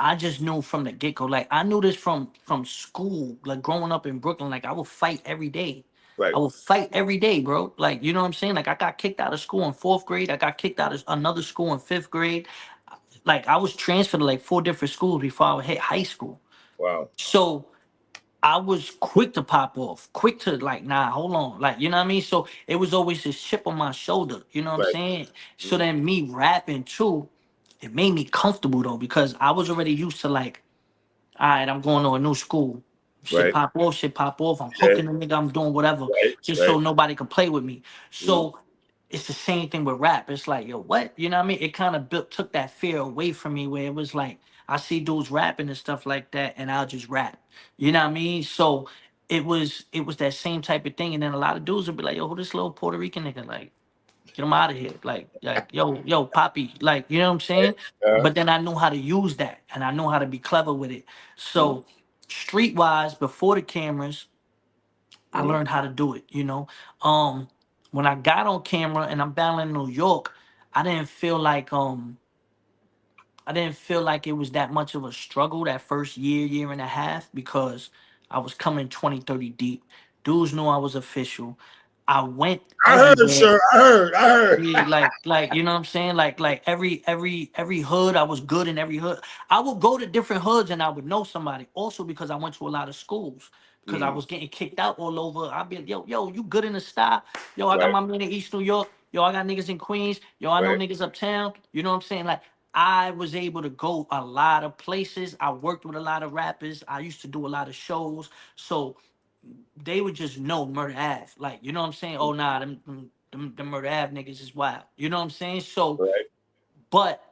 I just knew from the get go. Like I knew this from school. Like growing up in Brooklyn, like I would fight every day. I Right. would fight every day, bro. Like you know what I'm saying. Like I got kicked out of school in fourth grade. I got kicked out of another school in fifth grade. Like I was transferred to like four different schools before I hit high school. Wow. So I was quick to pop off, quick to like, nah, hold on, like you know what I mean. So it was always this chip on my shoulder. You know what I'm Right. saying. So Mhm. then me rapping too, it made me comfortable though because I was already used to like all right, I'm going to a new school. Shit Right. pop off, shit pop off. I'm Yeah. hooking the nigga, I'm doing whatever, Right. just Right. so nobody can play with me. Mhm. So it's the same thing with rap. It's like, yo, what? You know what I mean? It kind of built took that fear away from me where it was like, I see dudes rapping and stuff like that, and I'll just rap. You know what I mean? So it was that same type of thing. And then a lot of dudes would be like, yo, who this little Puerto Rican nigga? Like, get him out of here. Like, yo, Poppy. Like, you know what I'm saying? Uh, But then I knew how to use that and I know how to be clever with it. mhm. So streetwise, before the cameras, I Mhm. learned how to do it. Um, when I got on camera and I'm battling in New York, I didn't feel like I didn't feel like it was that much of a struggle that first year and a half because I was coming 20, 30 deep. Dudes knew I was official. I went I heard, everywhere. sir. I heard. I heard. Yeah, like you know what I'm saying? Like every hood, I was good in every hood. I would go to different hoods and I would know somebody. Also because I went to a lot of schools. Because I Mhm. was getting kicked out all over. I'd be yo, you good in the style? Yo, I got Right. my man in East New York. Yo, I got niggas in Queens. Yo, I know Right. niggas uptown. You know what I'm saying? Like I was able to go a lot of places. I worked with a lot of rappers. I used to do a lot of shows. So they would just know Murder Ave. Like, you know what I'm saying? Oh nah, them Murder Ave niggas is wild. You know what I'm saying? So, Right. but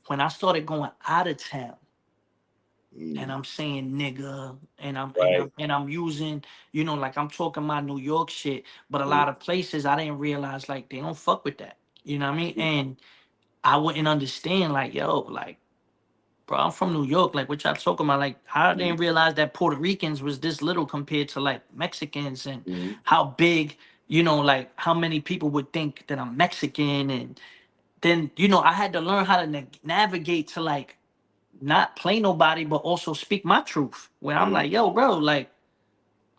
when I started going out of town and Mm. I'm saying nigga and I'm and Right. I'm and I'm using, like I'm talking my New York shit, but a Mm. lot of places I didn't realize like they don't fuck with that. You know what I mean? Mm. And I wouldn't understand like, yo, like bro, I'm from New York. Like, what y'all talking about? Like, I Mm. didn't realize that Puerto Ricans was this little compared to like Mexicans, and Mm. how big, like how many people would think that I'm Mexican, and then I had to learn how to navigate to like not play nobody, but also speak my truth. Where I'm Mm. like, yo, bro, like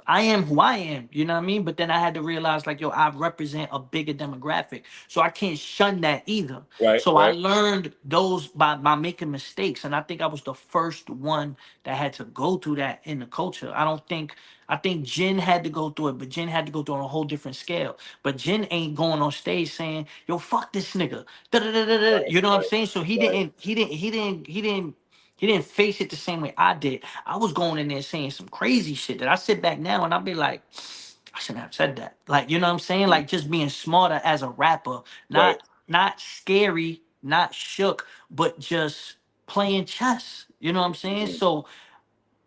I am who I am, you know what I mean? But then I had to realize, like, yo, I represent a bigger demographic. So I can't shun that either. Right. So I Right. learned those by making mistakes. And I think I was the first one that had to go through that in the culture. I think Jen had to go through it, but Jen had to go through it on a whole different scale. But Jen ain't going on stage saying, yo, fuck this nigga. Da-da-da-da-da. Right. You know what I'm Right. saying? So he Right. didn't, he didn't, he didn't, he didn't. He didn't face it the same way I did. I was going in there saying some crazy shit that I sit back now and I'll be like, I shouldn't have said that. Like, you know what I'm saying? Mm. Like just being smarter as a rapper, Right. not scary, not shook, but just playing chess. You know what I'm saying? Mm. So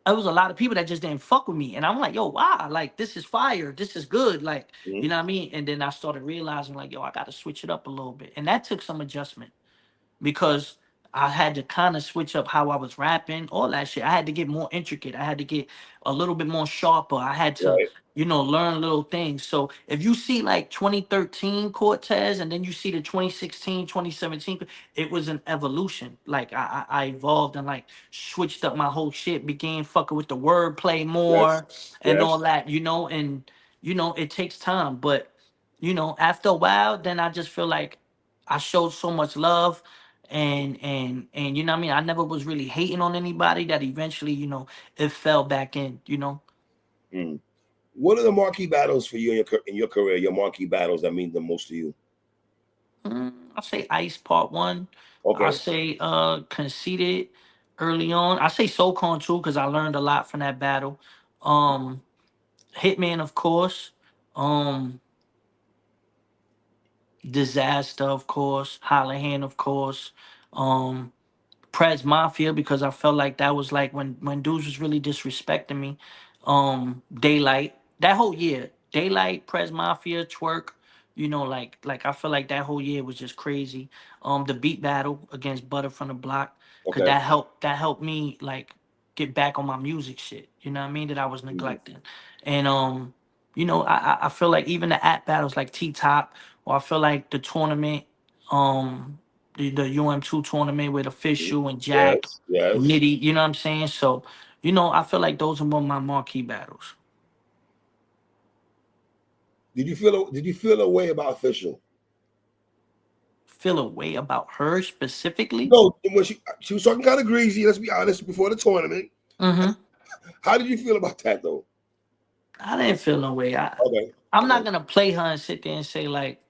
there was a lot of people that just didn't fuck with me. And I'm like, yo, wow, like this is fire. This is good. Like, you Mm. know what I mean? And then I started realizing like, yo, I gotta switch it up a little bit. And that took some adjustment because I had to kind of switch up how I was rapping, all that shit. I had to get more intricate. I had to get a little bit more sharper. I had to, Right. learn little things. So if you see like 2013 Cortez and then you see the 2016, 2017, it was an evolution. Like I evolved and like switched up my whole shit, began fucking with the wordplay Yes. more and all Yes. that, and it takes time. But after a while, then I just feel like I showed so much love and you know what I mean? I never was really hating on anybody that eventually, it fell back in. Mm. What are the marquee battles for you in your career? Your marquee battles that mean the most to you? I say Ice Part One. I Okay. say Conceited early on. I say SoCon too, because I learned a lot from that battle. Um Hitman, of course. Um Disaster, of course. Hollahan, of course. Um Prez Mafia, because I felt like that was like when dudes was really disrespecting me. Daylight, that whole year, Daylight, Prez Mafia, Twerk, like I feel like that whole year was just crazy. The beat battle against Butter from the Block, cause Okay. that helped me like get back on my music shit. You know what I mean? That I was Mm. neglecting, and I feel like even the app battles like T Top, or I feel like the tournament. The UM2 tournament with Official and Jack Yes. and Yes. Nitty, you know what I'm saying? So, I feel like those are one of my marquee battles. Did you feel a way about official? Feel a way about her specifically? No, when she was talking kind of greasy. Let's be honest. Before the tournament, Mm-hmm. how did you feel about that though? I didn't feel no way. Okay. I'm not Okay. gonna play her and sit there and say like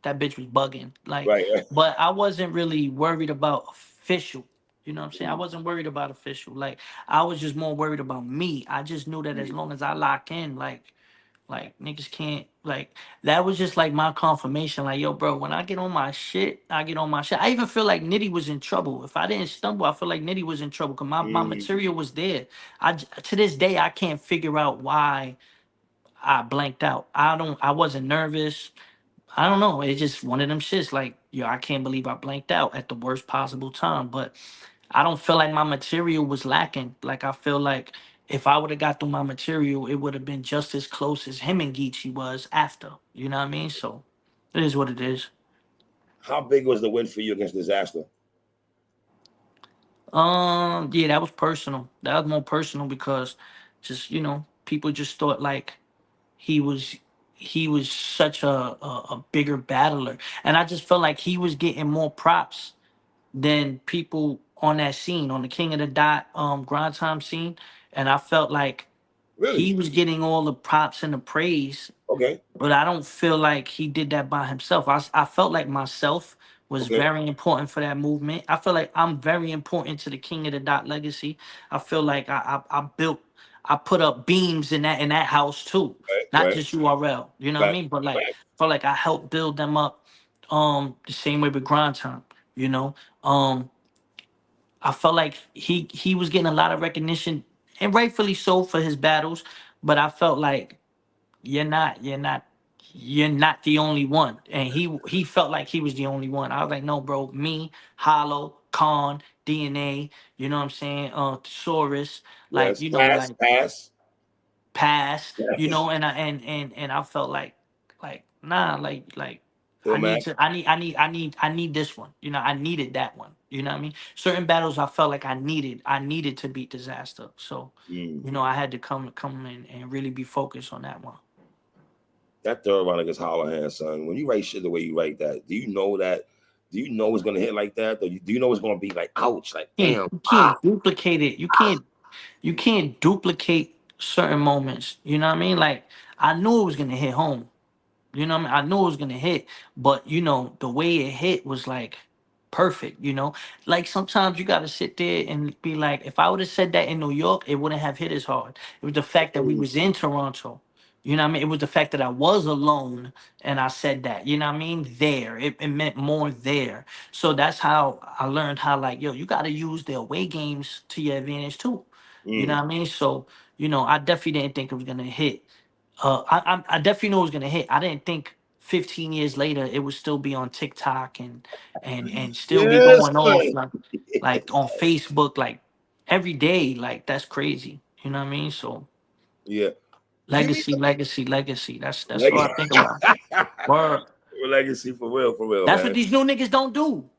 that bitch was bugging. Like, Right. Right. but I wasn't really worried about Official. You know what I'm saying? I Mm. wasn't worried about Official. Like, I was just more worried about me. I just knew that as Mm. long as I lock in, like niggas can't like that was just like my confirmation. Like, yo, bro, when I get on my shit, I get on my shit. I even feel like Nitty was in trouble. If I didn't stumble, I feel like Nitty was in trouble because my Mm. material was there. To this day I can't figure out why I blanked out. I wasn't nervous. I don't know. It's just one of them shits like, yo, I can't believe I blanked out at the worst possible time. But I don't feel like my material was lacking. Like I feel like if I would have got through my material, it would have been just as close as him and Geechee was after. You know what I mean? So it is what it is. How big was the win for you against Disaster? Yeah, that was personal. That was more personal because just, people just thought like he was he was such a bigger battler. And I just felt like he was getting more props than people on that scene, on the King of the Dot grind time scene. And I felt like he Really? was getting all the props and the praise, Okay. but I don't feel like he did that by himself. I felt like myself was Okay. very important for that movement. I feel like I'm very important to the King of the Dot legacy. I feel like I put up beams in that house too, Right. not Right. just URL. You know what I Fact. mean? But like, Fact. I feel like I helped build them up. The same way with grind time. You know, um, I felt like he was getting a lot of recognition, and rightfully so for his battles. But I felt like you're not the only one, and he felt like he was the only one. I was like, no, bro, me, Hollow, Khan, DNA. You know what I'm saying? Thesaurus, like Yes. Pass. like Pass. pass, Yes. and I felt like nah, like Yo, Mac. I need this one. I needed that one. You know what I mean? Certain battles I felt like I needed to beat Disaster. So, Mm. I had to come in and really be focused on that one. That third round against Hollahan, son. When you write shit the way you write that, do you know that? Do you know it's gonna hit like that? Or do you know it's gonna be like, ouch, like Can't damn, you ah, can't duplicate it. You can't duplicate certain moments. You know what I mean? Like I knew it was gonna hit home. You know what I mean? I knew it was gonna hit, but the way it hit was like perfect, Like sometimes you gotta sit there and be like, if I would have said that in New York, it wouldn't have hit as hard. It was the fact that we mm, was in Toronto. You know what I mean? It was the fact that I was alone and I said that, you know what I mean? There. It meant more there. So that's how I learned how like, yo, you gotta use the away games to your advantage too. You know mm, what I mean? So, I definitely didn't think it was gonna hit. I definitely knew it was gonna hit. I didn't think 15 years later, it would still be on TikTok and still be Yes, going off man. like on Facebook like every day. Like that's crazy. You know what I mean? So Yeah. Give me legacy, legacy, legacy. That's all legacy. I think about. Word. Legacy for real, That's what man. these new niggas don't do.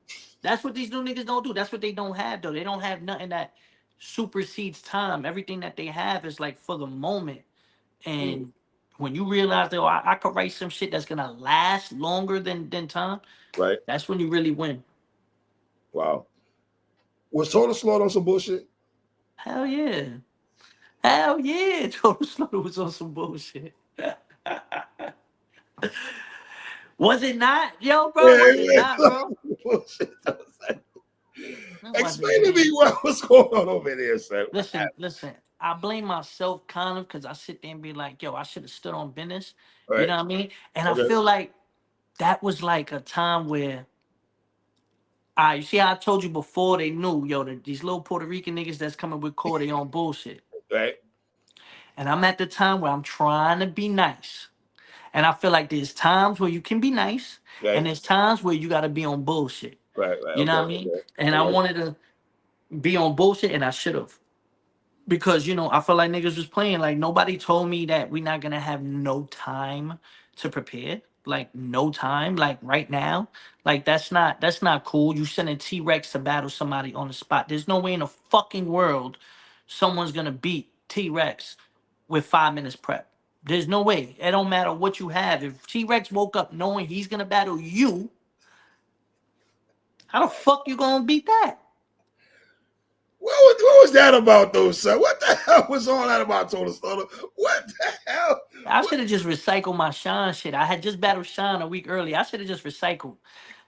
That's what these new niggas don't do. That's what they don't have though. They don't have nothing that supersedes time. Everything that they have is like for the moment. Mm, And when you realize that oh, I could write some shit that's gonna last longer than time, right? that's when you really win. Wow. Was Total Slaughter on some bullshit? Hell yeah. Hell yeah. Total Slaughter was on some bullshit. Was it not? Yo, bro, Yeah, was it it not, was bro? bullshit. It wasn't, Explain to bro. me what's going on over there, son. Listen. I blame myself kind of because I sit there and be like, yo, I should have stood on business. All You right. know what I mean? And I Okay. feel like that was like a time where you see how I told you before they knew, yo, that these little Puerto Rican niggas that's coming with core, they on bullshit. Right. And I'm at the time where I'm trying to be nice. And I feel like there's times where you can be nice, and Right. there's times where you gotta be on bullshit. Right. Right. You know Okay. what I mean? Okay. And I I got you. wanted to be on bullshit, and I should have. Because I feel like niggas was playing. Like nobody told me that we're not gonna have no time to prepare. Like no time. Like right now. Like that's not cool. You sending T Rex to battle somebody on the spot. There's no way in the fucking world someone's gonna beat T Rex with 5 minutes prep. There's no way. It don't matter what you have. If T Rex woke up knowing he's gonna battle you, how the fuck you gonna beat that? What was that about, though, son? What the hell was all that about, Total Slaughter? What the hell? I What? should have just recycled my Sean shit. I had just battled Sean a week earlier. I should have just recycled.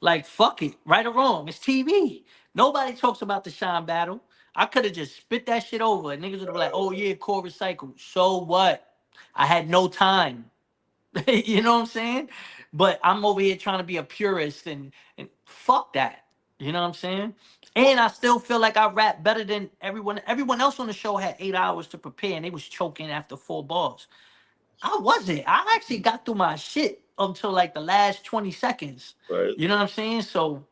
Like, fuck it. Right or wrong. It's TV. Nobody talks about the Sean battle. I could have just spit that shit over. And niggas would have been like, oh yeah, core recycled. So what? I had no time. You know what I'm saying? But I'm over here trying to be a purist and fuck that. You know what I'm saying? What? And I still feel like I rap better than everyone. Everyone else on the show had 8 hours to prepare and they was choking after 4 bars. I wasn't. I actually got through my shit until like the last 20 seconds. Right. You know what I'm saying? So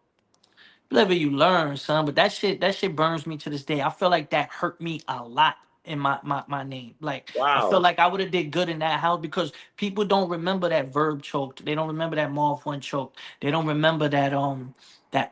whatever you learn, son. But that shit burns me to this day. I feel like that hurt me a lot in my name. Like I feel Wow. like I would have did good in that house because people don't remember that Verb choked. They don't remember that Marv one choked. They don't remember that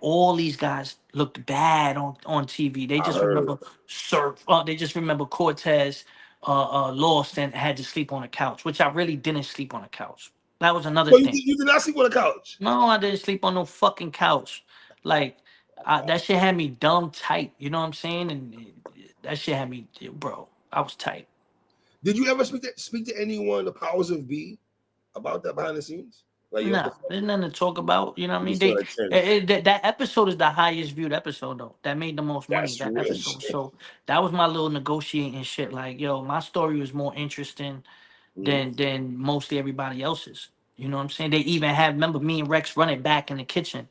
all these guys looked bad on TV. They I just heard. remember Surf. They just remember Cortez lost and had to sleep on a couch, which I really didn't sleep on a couch. That was another So thing. you did not sleep on the couch? No, I didn't sleep on no fucking couch. Like that shit had me dumb tight. You know what I'm saying? And that shit had me, bro. I was tight. Did you ever speak to anyone, the powers of B, about that behind the scenes? Like you have to Nah, there's nothing to talk about. You know what I you mean? just saw that chin. That episode is the highest viewed episode though. That made the most money. That's That real episode. shit. So that was my little negotiating shit. Like, yo, my story was more interesting Mm. than mostly everybody else's. You know what I'm saying? They even had remember me and Rex running back in the kitchen.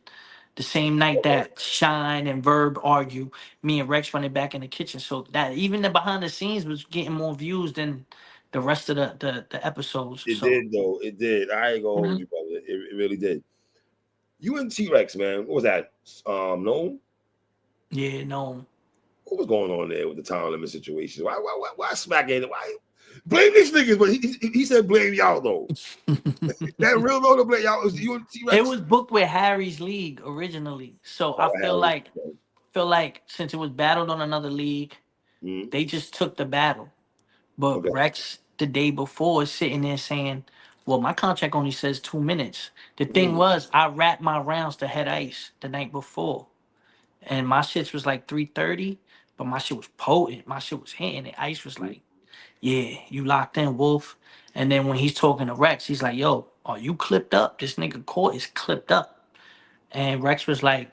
The same night Okay. that Shine and Verb argue, me and Rex running back in the kitchen. So that even the behind the scenes was getting more views than the rest of the episodes. It So did though. It did. I ain't gonna hold mhm. you, brother. It really did. You and T Rex, man. What was that? No. Yeah, no. What was going on there with the time limit situation? Why smack it? Why blame these niggas? But he said blame y'all though. That real though to blame y'all was you and T It Rex. was booked with Harry's league originally. So I Oh, Harry. feel like since it was battled on another league, Mm-hmm. they just took the battle. But Okay. Rex the day before is sitting there saying, well, my contract only says 2 minutes. The thing Mm. was, I wrapped my rounds to head ice the night before. And my shits was like 3:30, but my shit was potent. My shit was hitting it. Ice was like, yeah, you locked in, Wolf. And then when he's talking to Rex, he's like, yo, are you clipped up? This nigga court is clipped up. And Rex was like,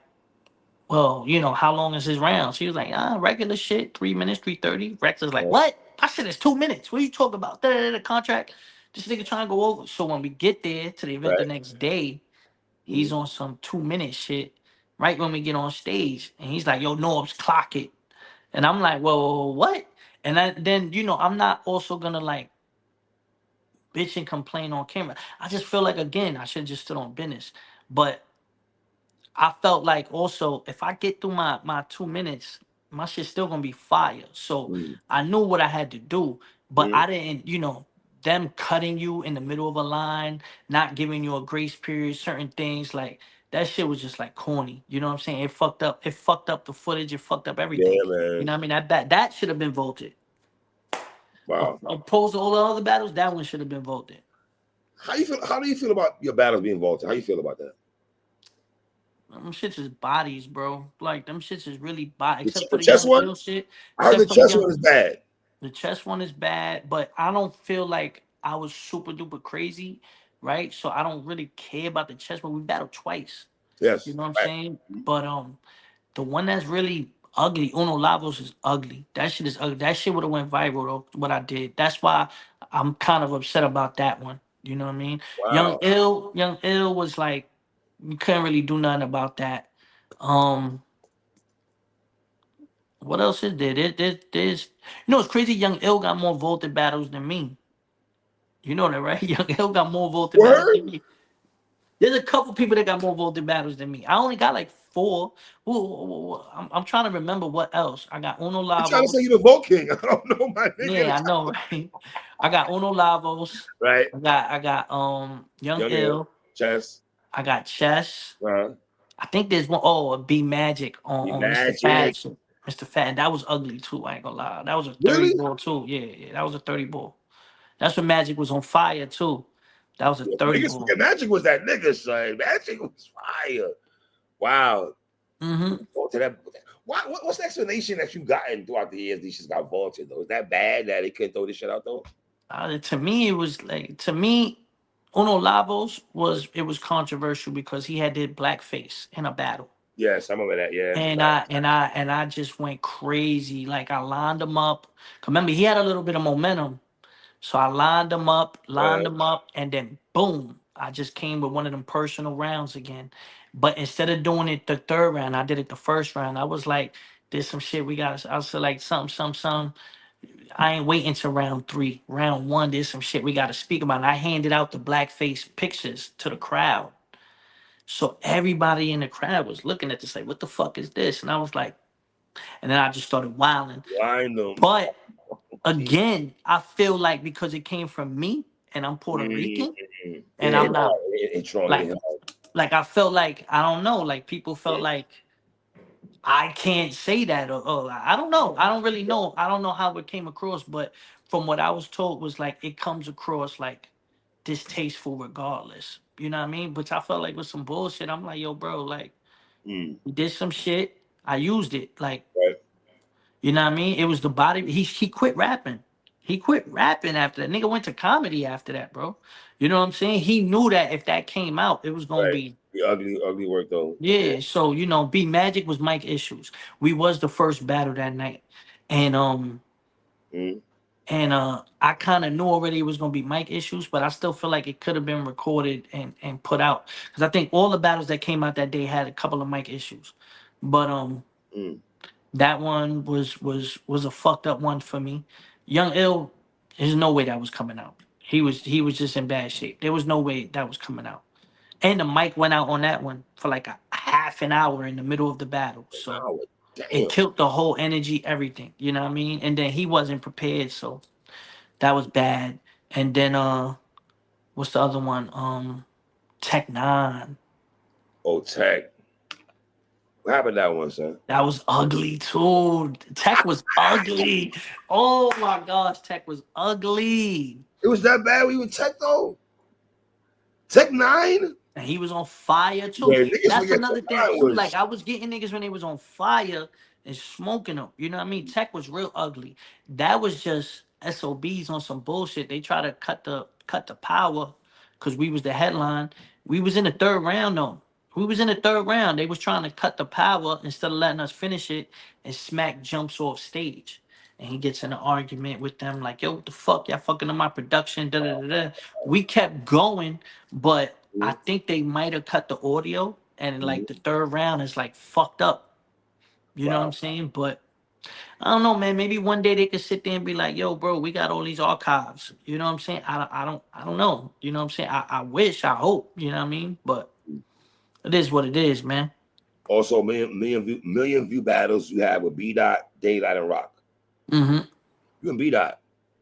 well, how long is his rounds? He was like, regular shit, 3 minutes, 3:30. Rex is like, Yeah. what? I said it's 2 minutes. What are you talking about? The contract. This nigga trying to go over. So when we get there to the event the Right. next day, he's Mm. on some 2 minute shit. Right when we get on stage, and he's like, "Yo, Norbs, clock it," and I'm like, "Well, what?" And then I'm not also gonna like bitch and complain on camera. I just feel like again I should just stood on business, but I felt like also if I get through my 2 minutes, my shit's still gonna be fire. So Mm. I knew what I had to do, but Mm. I didn't, them cutting you in the middle of a line, not giving you a grace period, certain things like that shit was just like corny. You know what I'm saying? It fucked up the footage, it fucked up everything. Yeah, You man. know what I mean? That should have been voted. Wow. Opposed to all the other battles, that one should have been voted. How you feel? How do you feel about your battles being vaulted? How you feel about that? Them shits is bodies, bro. Like them shits is really body. Except The for the chess young one? ill shit. I heard Except the for the chess young, one is bad. the chess one is bad. But I don't feel like I was super duper crazy, right? So I don't really care about the chess one. We battled twice. You Yes. know what I'm Right. saying? But the one that's really ugly, Uno Lavos is ugly. That shit is ugly. That shit would have went viral though. What I did. That's why I'm kind of upset about that one. You know what I mean? Wow. Young Ill was like you couldn't really do nothing about that. Um, what else is there? There's it's crazy. Young Ill got more voted battles than me. You know that, right? Young Ill got more voted battles Word? than me. There's a couple people that got more voted battles than me. I only got like four. I'm trying to remember what else. I got Uno You trying to say Lavos. you the vote king? I don't know, my nigga. Yeah, I know, right? I got Uno Lavos. Right. I got Young Young Ill, Ill. chess. I got Chess. Uh, I think there's one oh B Magic the on Mr. Fad magic. shit. Mr. Fad. That was ugly too, I ain't gonna lie. That was a 30 Really? ball too. Yeah, yeah, that was a 30 ball. That's when Magic was on fire too. That was a Yeah, 30 niggas ball. forget Magic was that nigga, son. Magic was fire. Wow. Mm-hmm. Go to that. What's the explanation that you gotten throughout the years? These shits got vaulted though. Is that bad that they couldn't throw this shit out though? To me, it was like Uno Lavos was controversial because he had did blackface in a battle. Yes, I remember that. Yeah, And fact. I just went crazy. Like I lined him up. 'Cause remember, he had a little bit of momentum. So I lined him up, and then boom, I just came with one of them personal rounds again. But instead of doing it the third round, I did it the first round. I was like, there's some shit we got. I was like, something. I ain't waiting to round three. Round one, there's some shit we got to speak about. And I handed out the blackface pictures to the crowd. So everybody in the crowd was looking at this like, what the fuck is this? And I was like, and then I just started wilding. Line them. But again, I feel like because it came from me and I'm Puerto Mm-hmm. Rican It and hit I'm not hard. It strong. It like hit hard. I felt like I don't know, like people felt like I can't say that or I don't know. I don't really know. I don't know how it came across, but from what I was told was like it comes across like distasteful regardless. You know what I mean? But I felt like with some bullshit. I'm like, yo, bro, like Mm. you did some shit. I used it. Like, Right. you know what I mean? It was the body. He quit rapping. He quit rapping after that. Nigga went to comedy after that, bro. You know what I'm saying? He knew that if that came out, it was gonna Right. be The ugly work though. Yeah. yeah. So B Magic was Mike Issues. We was the first battle that night, and Mm. I kind of knew already it was gonna be Mike Issues, but I still feel like it could have been recorded and put out because I think all the battles that came out that day had a couple of Mike Issues, but Mm. that one was a fucked up one for me. Young Ill, there's no way that was coming out. He was just in bad shape. There was no way that was coming out. And the mic went out on that one for like a half an hour in the middle of the battle. So Wow. it Damn. killed the whole energy, everything. You know what I mean? And then he wasn't prepared, so that was bad. And then what's the other one? Tech Nine. Oh, Tech. What happened to that one, son? That was ugly too. Tech was ugly. Oh my gosh, Tech was ugly. It was that bad when you were Tech though. Tech 9. And he was on fire too. Yeah, niggas That's forget Tech another thing 9 too. Like was. I was getting niggas when they was on fire and smoking them. You know what I mean? Tech was real ugly. That was just SOBs on some bullshit. They try to cut the power because we was the headline. We was in the third round though. We was in the third round. They was trying to cut the power instead of letting us finish it. And Smack jumps off stage. And he gets in an argument with them like, yo, what the fuck? Y'all fucking up my production. Da, da, da, da. We kept going, but I Mm. think they might have cut the audio and Mm. like the third round is like fucked up. You know what I'm Wow. saying? But I don't know, man. Maybe one day they could sit there and be like, "Yo, bro, we got all these archives." You know what I'm saying? I don't know. You know what I'm saying? I wish, I hope. You know what I mean? But it is what it is, man. Also, million view battles you have with B Dot, Daylight, and Rock. Mm-hmm. You and B Dot,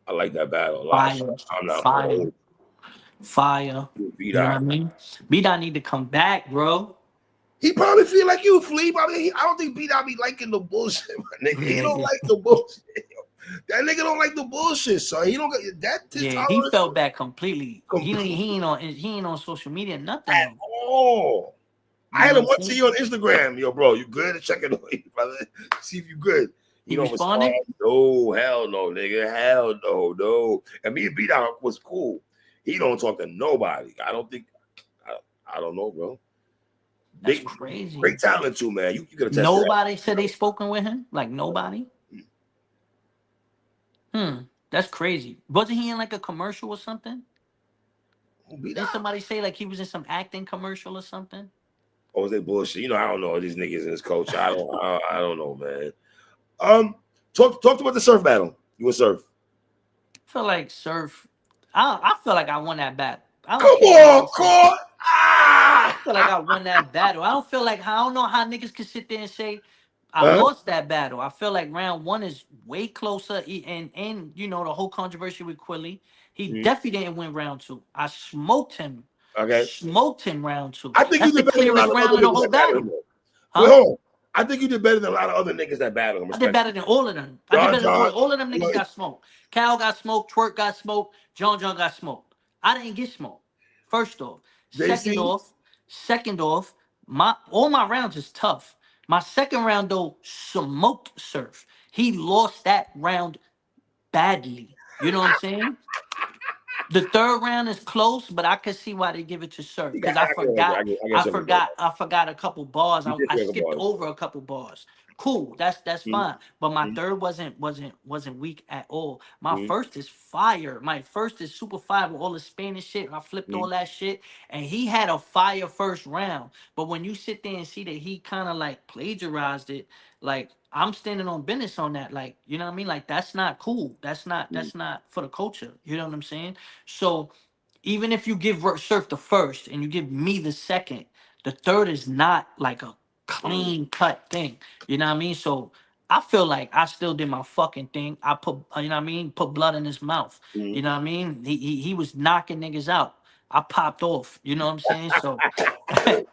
I like that battle a lot. Fire, I'm not fire, old. fire. B You know what I Dot. mean? B Dot need to come back, bro. He probably feel like you, Flea. Probably, I don't think B Dot be liking the bullshit, my nigga. He Yeah, don't like the bullshit. That nigga don't like the bullshit, son. He don't get that his yeah. He tolerance felt back completely. complete He ain't on social media, nothing at though. all. You I know had what him I'm once see saying? you on Instagram. Yo, bro, you good? Checking on you, brother. See if you good. He You don't respond. responded. No, hell no, nigga. Hell no, no. And me and B Dot was cool. He don't talk to nobody. I don't think. I don't know, bro. That's Big, crazy. great talent too, man. You could attest to that. Nobody said they spoken with him. Like nobody. That's crazy. Wasn't he in like a commercial or something? B Didn't Dot. somebody say like he was in some acting commercial or something? Or was they bullshit? You know, I don't know these niggas in this culture. I don't know, man. Talk about the surf battle. You want surf? I feel like Surf. I feel like I won that battle. I don't Come care what on, niggas say. Court. I feel like I won that battle. I don't feel like I don't know how niggas can sit there and say I Huh? lost that battle. I feel like round one is way closer. And you know the whole controversy with Quilly. He definitely didn't win round two. I smoked him. Okay. Smoked him round two. I think you That's the did better than a lot clearest of round other of the niggas whole that battled him. battle. Wait, Huh? hold on. I think you did better than a lot of other niggas that battled him. I did Respect. better than all of them. I did John better than John. all of them niggas Like, got smoked. Cal got smoked, Twerk got smoked, John got smoked. I didn't get smoked. First off. JC. Second off, my all my rounds is tough. My second round though smoked Surf. He lost that round badly. You know what I'm saying? The third round is close, but I could see why they give it to Surf You got, because I forgot, I get something. I forgot a couple bars. You did I break a skipped bars. over a couple bars. Cool, that's fine. But my third wasn't weak at all. My first is fire. My first is super fire with all the Spanish shit. I flipped all that shit, and he had a fire first round. But when you sit there and see that he kind of like plagiarized it, like I'm standing on business on that. Like, you know what I mean? Like that's not cool. That's not for the culture. You know what I'm saying? So even if you give Surf the first and you give me the second, the third is not like a clean cut thing. You know what I mean? So I feel like I still did my fucking thing. I put, you know what I mean? Put blood in his mouth. You know what I mean? He was knocking niggas out. I popped off. You know what I'm saying? So, boom,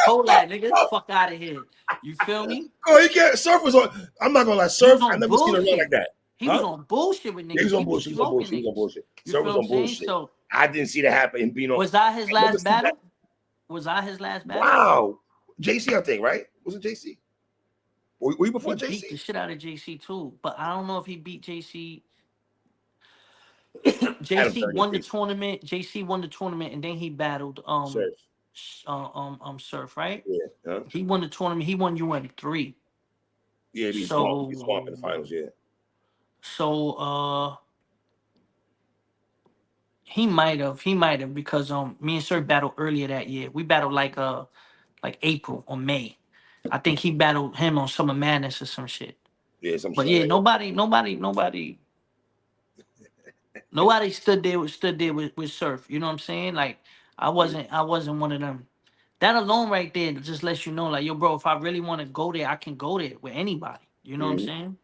hold that nigga. Fuck out of here. You feel me? Oh, he can't. Surf was on. I'm not gonna lie. He was Surf. I on never seen a run like bullshit. that. He was Huh? on bullshit with Yeah, he was niggas. on He was bullshit. He was on smoking bullshit. He was on niggas. bullshit. You Surf feel was what I'm on saying? bullshit. So I didn't see that happen. Him being on. was I his I never last seen that. battle? Was I his last battle? Wow. JC, I think, right? Was it JC? Were you before He beat the JC? shit out of JC too, but I don't know if he beat JC. Adam JC Turner won the JC. tournament. JC won the tournament, and then he battled Surf. Surf, right? Yeah. Huh? He won the tournament. He won UM3. Yeah, he swamp. He swamp in the finals. Yeah. So he might have because me and Surf battled earlier that year. We battled like April or May. I think he battled him on Summer Madness or some shit. Yeah, some But shit yeah, like that. nobody stood there with Surf. You know what I'm saying? Like I wasn't one of them. That alone right there just lets you know, like, yo, bro, if I really want to go there, I can go there with anybody. You know what I'm saying?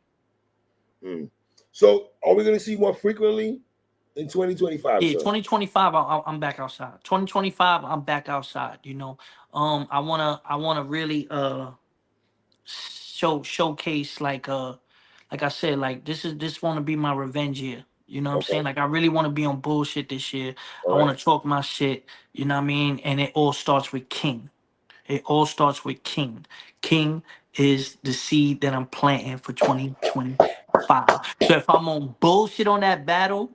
So, are we going to see more frequently in 2025, Yeah, sir? 2025, I'm back outside. 2025, I'm back outside. You know, I wanna really showcase like I said, like this want to be my revenge year. You know what I'm Okay. saying? Like I really want to be on bullshit this year. I All right. want to talk my shit. You know what I mean? And it all starts with King. It all starts with King. King is the seed that I'm planting for 2025. So if I'm on bullshit on that battle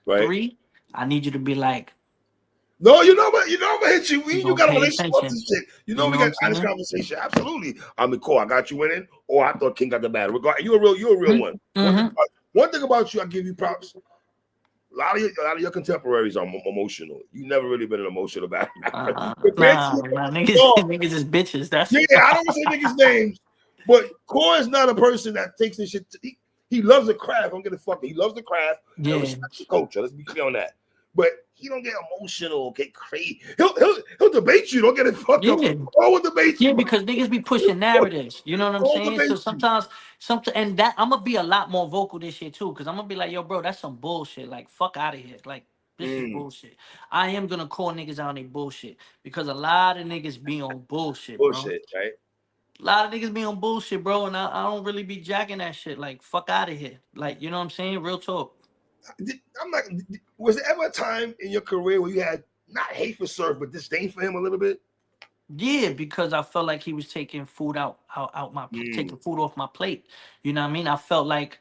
Right. 3, I need you to be like, No, you know what? You know I'm gonna hit you. you You gonna got a pay relationship with attention. this shit. You You know we know what got I'm honest saying? conversation. Absolutely. I mean, cool. I got you winning. Or I thought King got the battle. Regard, you're a real one. Mm-hmm. One thing about you, I give you props. A lot of your contemporaries are emotional. You never really been an emotional battle. Compared to Nah, your niggas, dog. niggas is bitches. That's Yeah, I don't want to say niggas' names, But Core is not a person that takes this shit. He loves the craft. Don't get it fucked. He loves the craft and respects the culture. Let's be clear on that. But he don't get emotional, get crazy. He'll debate you. Don't get it fucked up. All will debate you. Because niggas be pushing narratives. You know what I'm saying? So sometimes, and that I'm gonna be a lot more vocal this year too, because I'm gonna be like, yo, bro, that's some bullshit. Like, fuck out of here. Like, this is bullshit. I am gonna call niggas out on their bullshit because a lot of niggas be on bullshit, bro. Bullshit, right? A lot of niggas be on bullshit, bro, and I don't really be jacking that shit. Like, fuck out of here. Like, you know what I'm saying? Real talk. I'm not. Was there ever a time in your career where you had not hate for Surf, but disdain for him a little bit? Yeah, because I felt like he was taking food out my taking food off my plate. You know what I mean? I felt like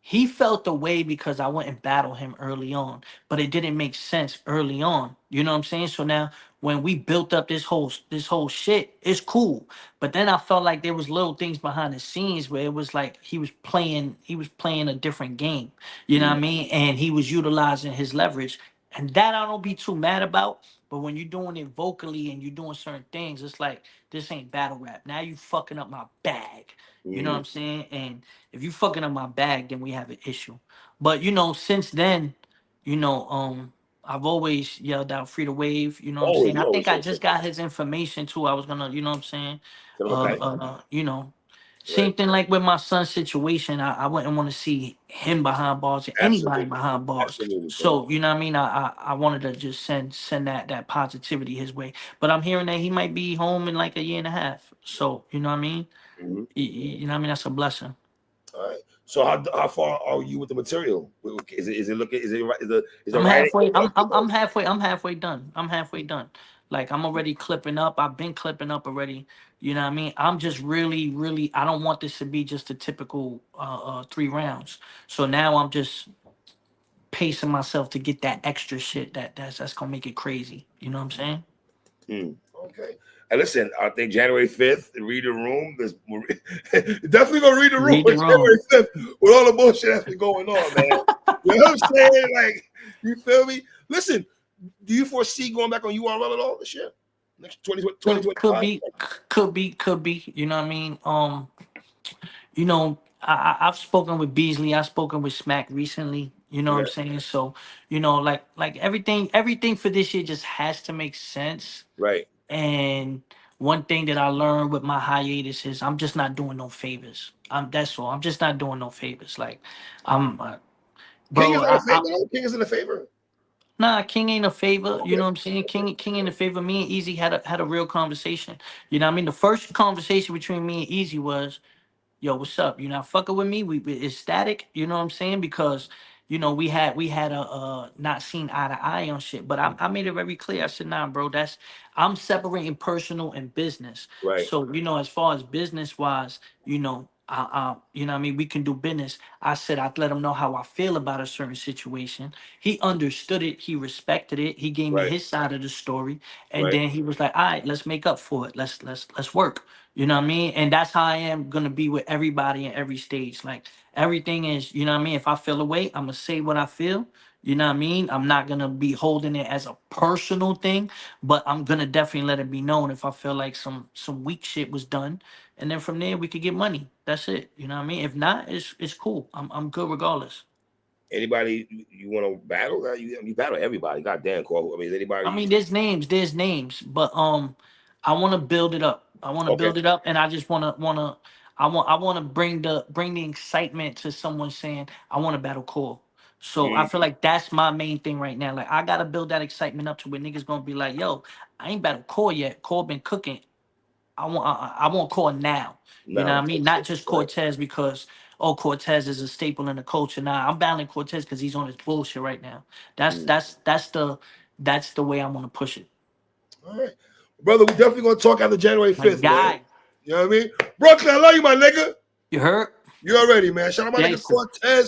he felt the way because I went and battled him early on, but it didn't make sense early on. You know what I'm saying? So now when we built up this whole shit, it's cool. But then I felt like there was little things behind the scenes where it was like he was playing a different game. You know what I mean? And he was utilizing his leverage. And that I don't be too mad about. But when you're doing it vocally and you're doing certain things, it's like this ain't battle rap. Now you fucking up my bag. You know what I'm saying? And if you fucking up my bag, then we have an issue. But you know, since then, you know, I've always yelled out free the wave. You know what I'm saying? I think I just got his information too. I was gonna, you know what I'm saying? You know, same thing like with my son's situation. I wouldn't want to see him behind bars or anybody behind bars. So you know what I mean. I wanted to just send that positivity his way. But I'm hearing that he might be home in like a year and a half. So you know what I mean. You know what I mean. That's a blessing. All right. So how far are you with the material? Is it looking? Is it I'm writing? halfway. I'm halfway. I'm halfway done. I'm halfway done. Like I'm already clipping up. I've been clipping up already. You know what I mean? I'm just really. I don't want this to be just a typical 3 rounds. So now I'm just pacing myself to get that extra shit that's gonna make it crazy. You know what I'm saying? Okay. And listen, I think January 5th, read the room. There's definitely gonna read the room on January 5th with all the bullshit that's been going on, man. You know what I'm saying? Like, you feel me? Listen, do you foresee going back on URL at all this year? Next 2025? Could be. You know what I mean? You know, I've spoken with Beasley. I've spoken with Smack recently. You know what I'm saying? So, you know, like everything for this year just has to make sense. Right. And one thing that I learned with my hiatus is I'm just not doing no favors. That's all. I'm just not doing no favors. Like, bro. King is in a favor. Nah, King ain't a favor. You know what I'm saying? King ain't a favor. Me and Easy had a real conversation. You know what I mean? The first conversation between me and Easy was, yo, what's up? You not fucking with me? It's static. You know what I'm saying? Because you know we had a not seen eye to eye on shit. But I made it very clear. I said, nah, bro, I'm separating personal and business. Right. So you know, as far as business wise, you know. You know what I mean? We can do business. I said I'd let him know how I feel about a certain situation. He understood it. He respected it. He gave me his side of the story, and then he was like, "All right, let's make up for it. Let's work." You know what I mean? And that's how I am gonna be with everybody in every stage. Like everything is, you know what I mean? If I feel a way, I'm gonna say what I feel. You know what I mean? I'm not gonna be holding it as a personal thing, but I'm gonna definitely let it be known if I feel like some weak shit was done. And then from there we could get money. That's it. You know what I mean? If not, it's cool. I'm good regardless. Anybody you want to battle? You battle everybody. Goddamn, Cole. I mean, is anybody? I mean, there's names, but I want to build it up. I want to build it up, and I just I want to bring the excitement to someone saying I want to battle Core. So I feel like that's my main thing right now. Like I gotta build that excitement up to where niggas gonna be like, yo, I ain't battle Core yet. Core been cooking. I want Core now. You know what I mean? Not just Cortez because Cortez is a staple in the culture. Nah, I'm battling Cortez because he's on his bullshit right now. That's the way I want to push it. All right, brother. We definitely gonna talk after January 5th, man. You know what I mean? Brooklyn, I love you, my nigga. You heard? You already, man. Shout out my nigga Cortez.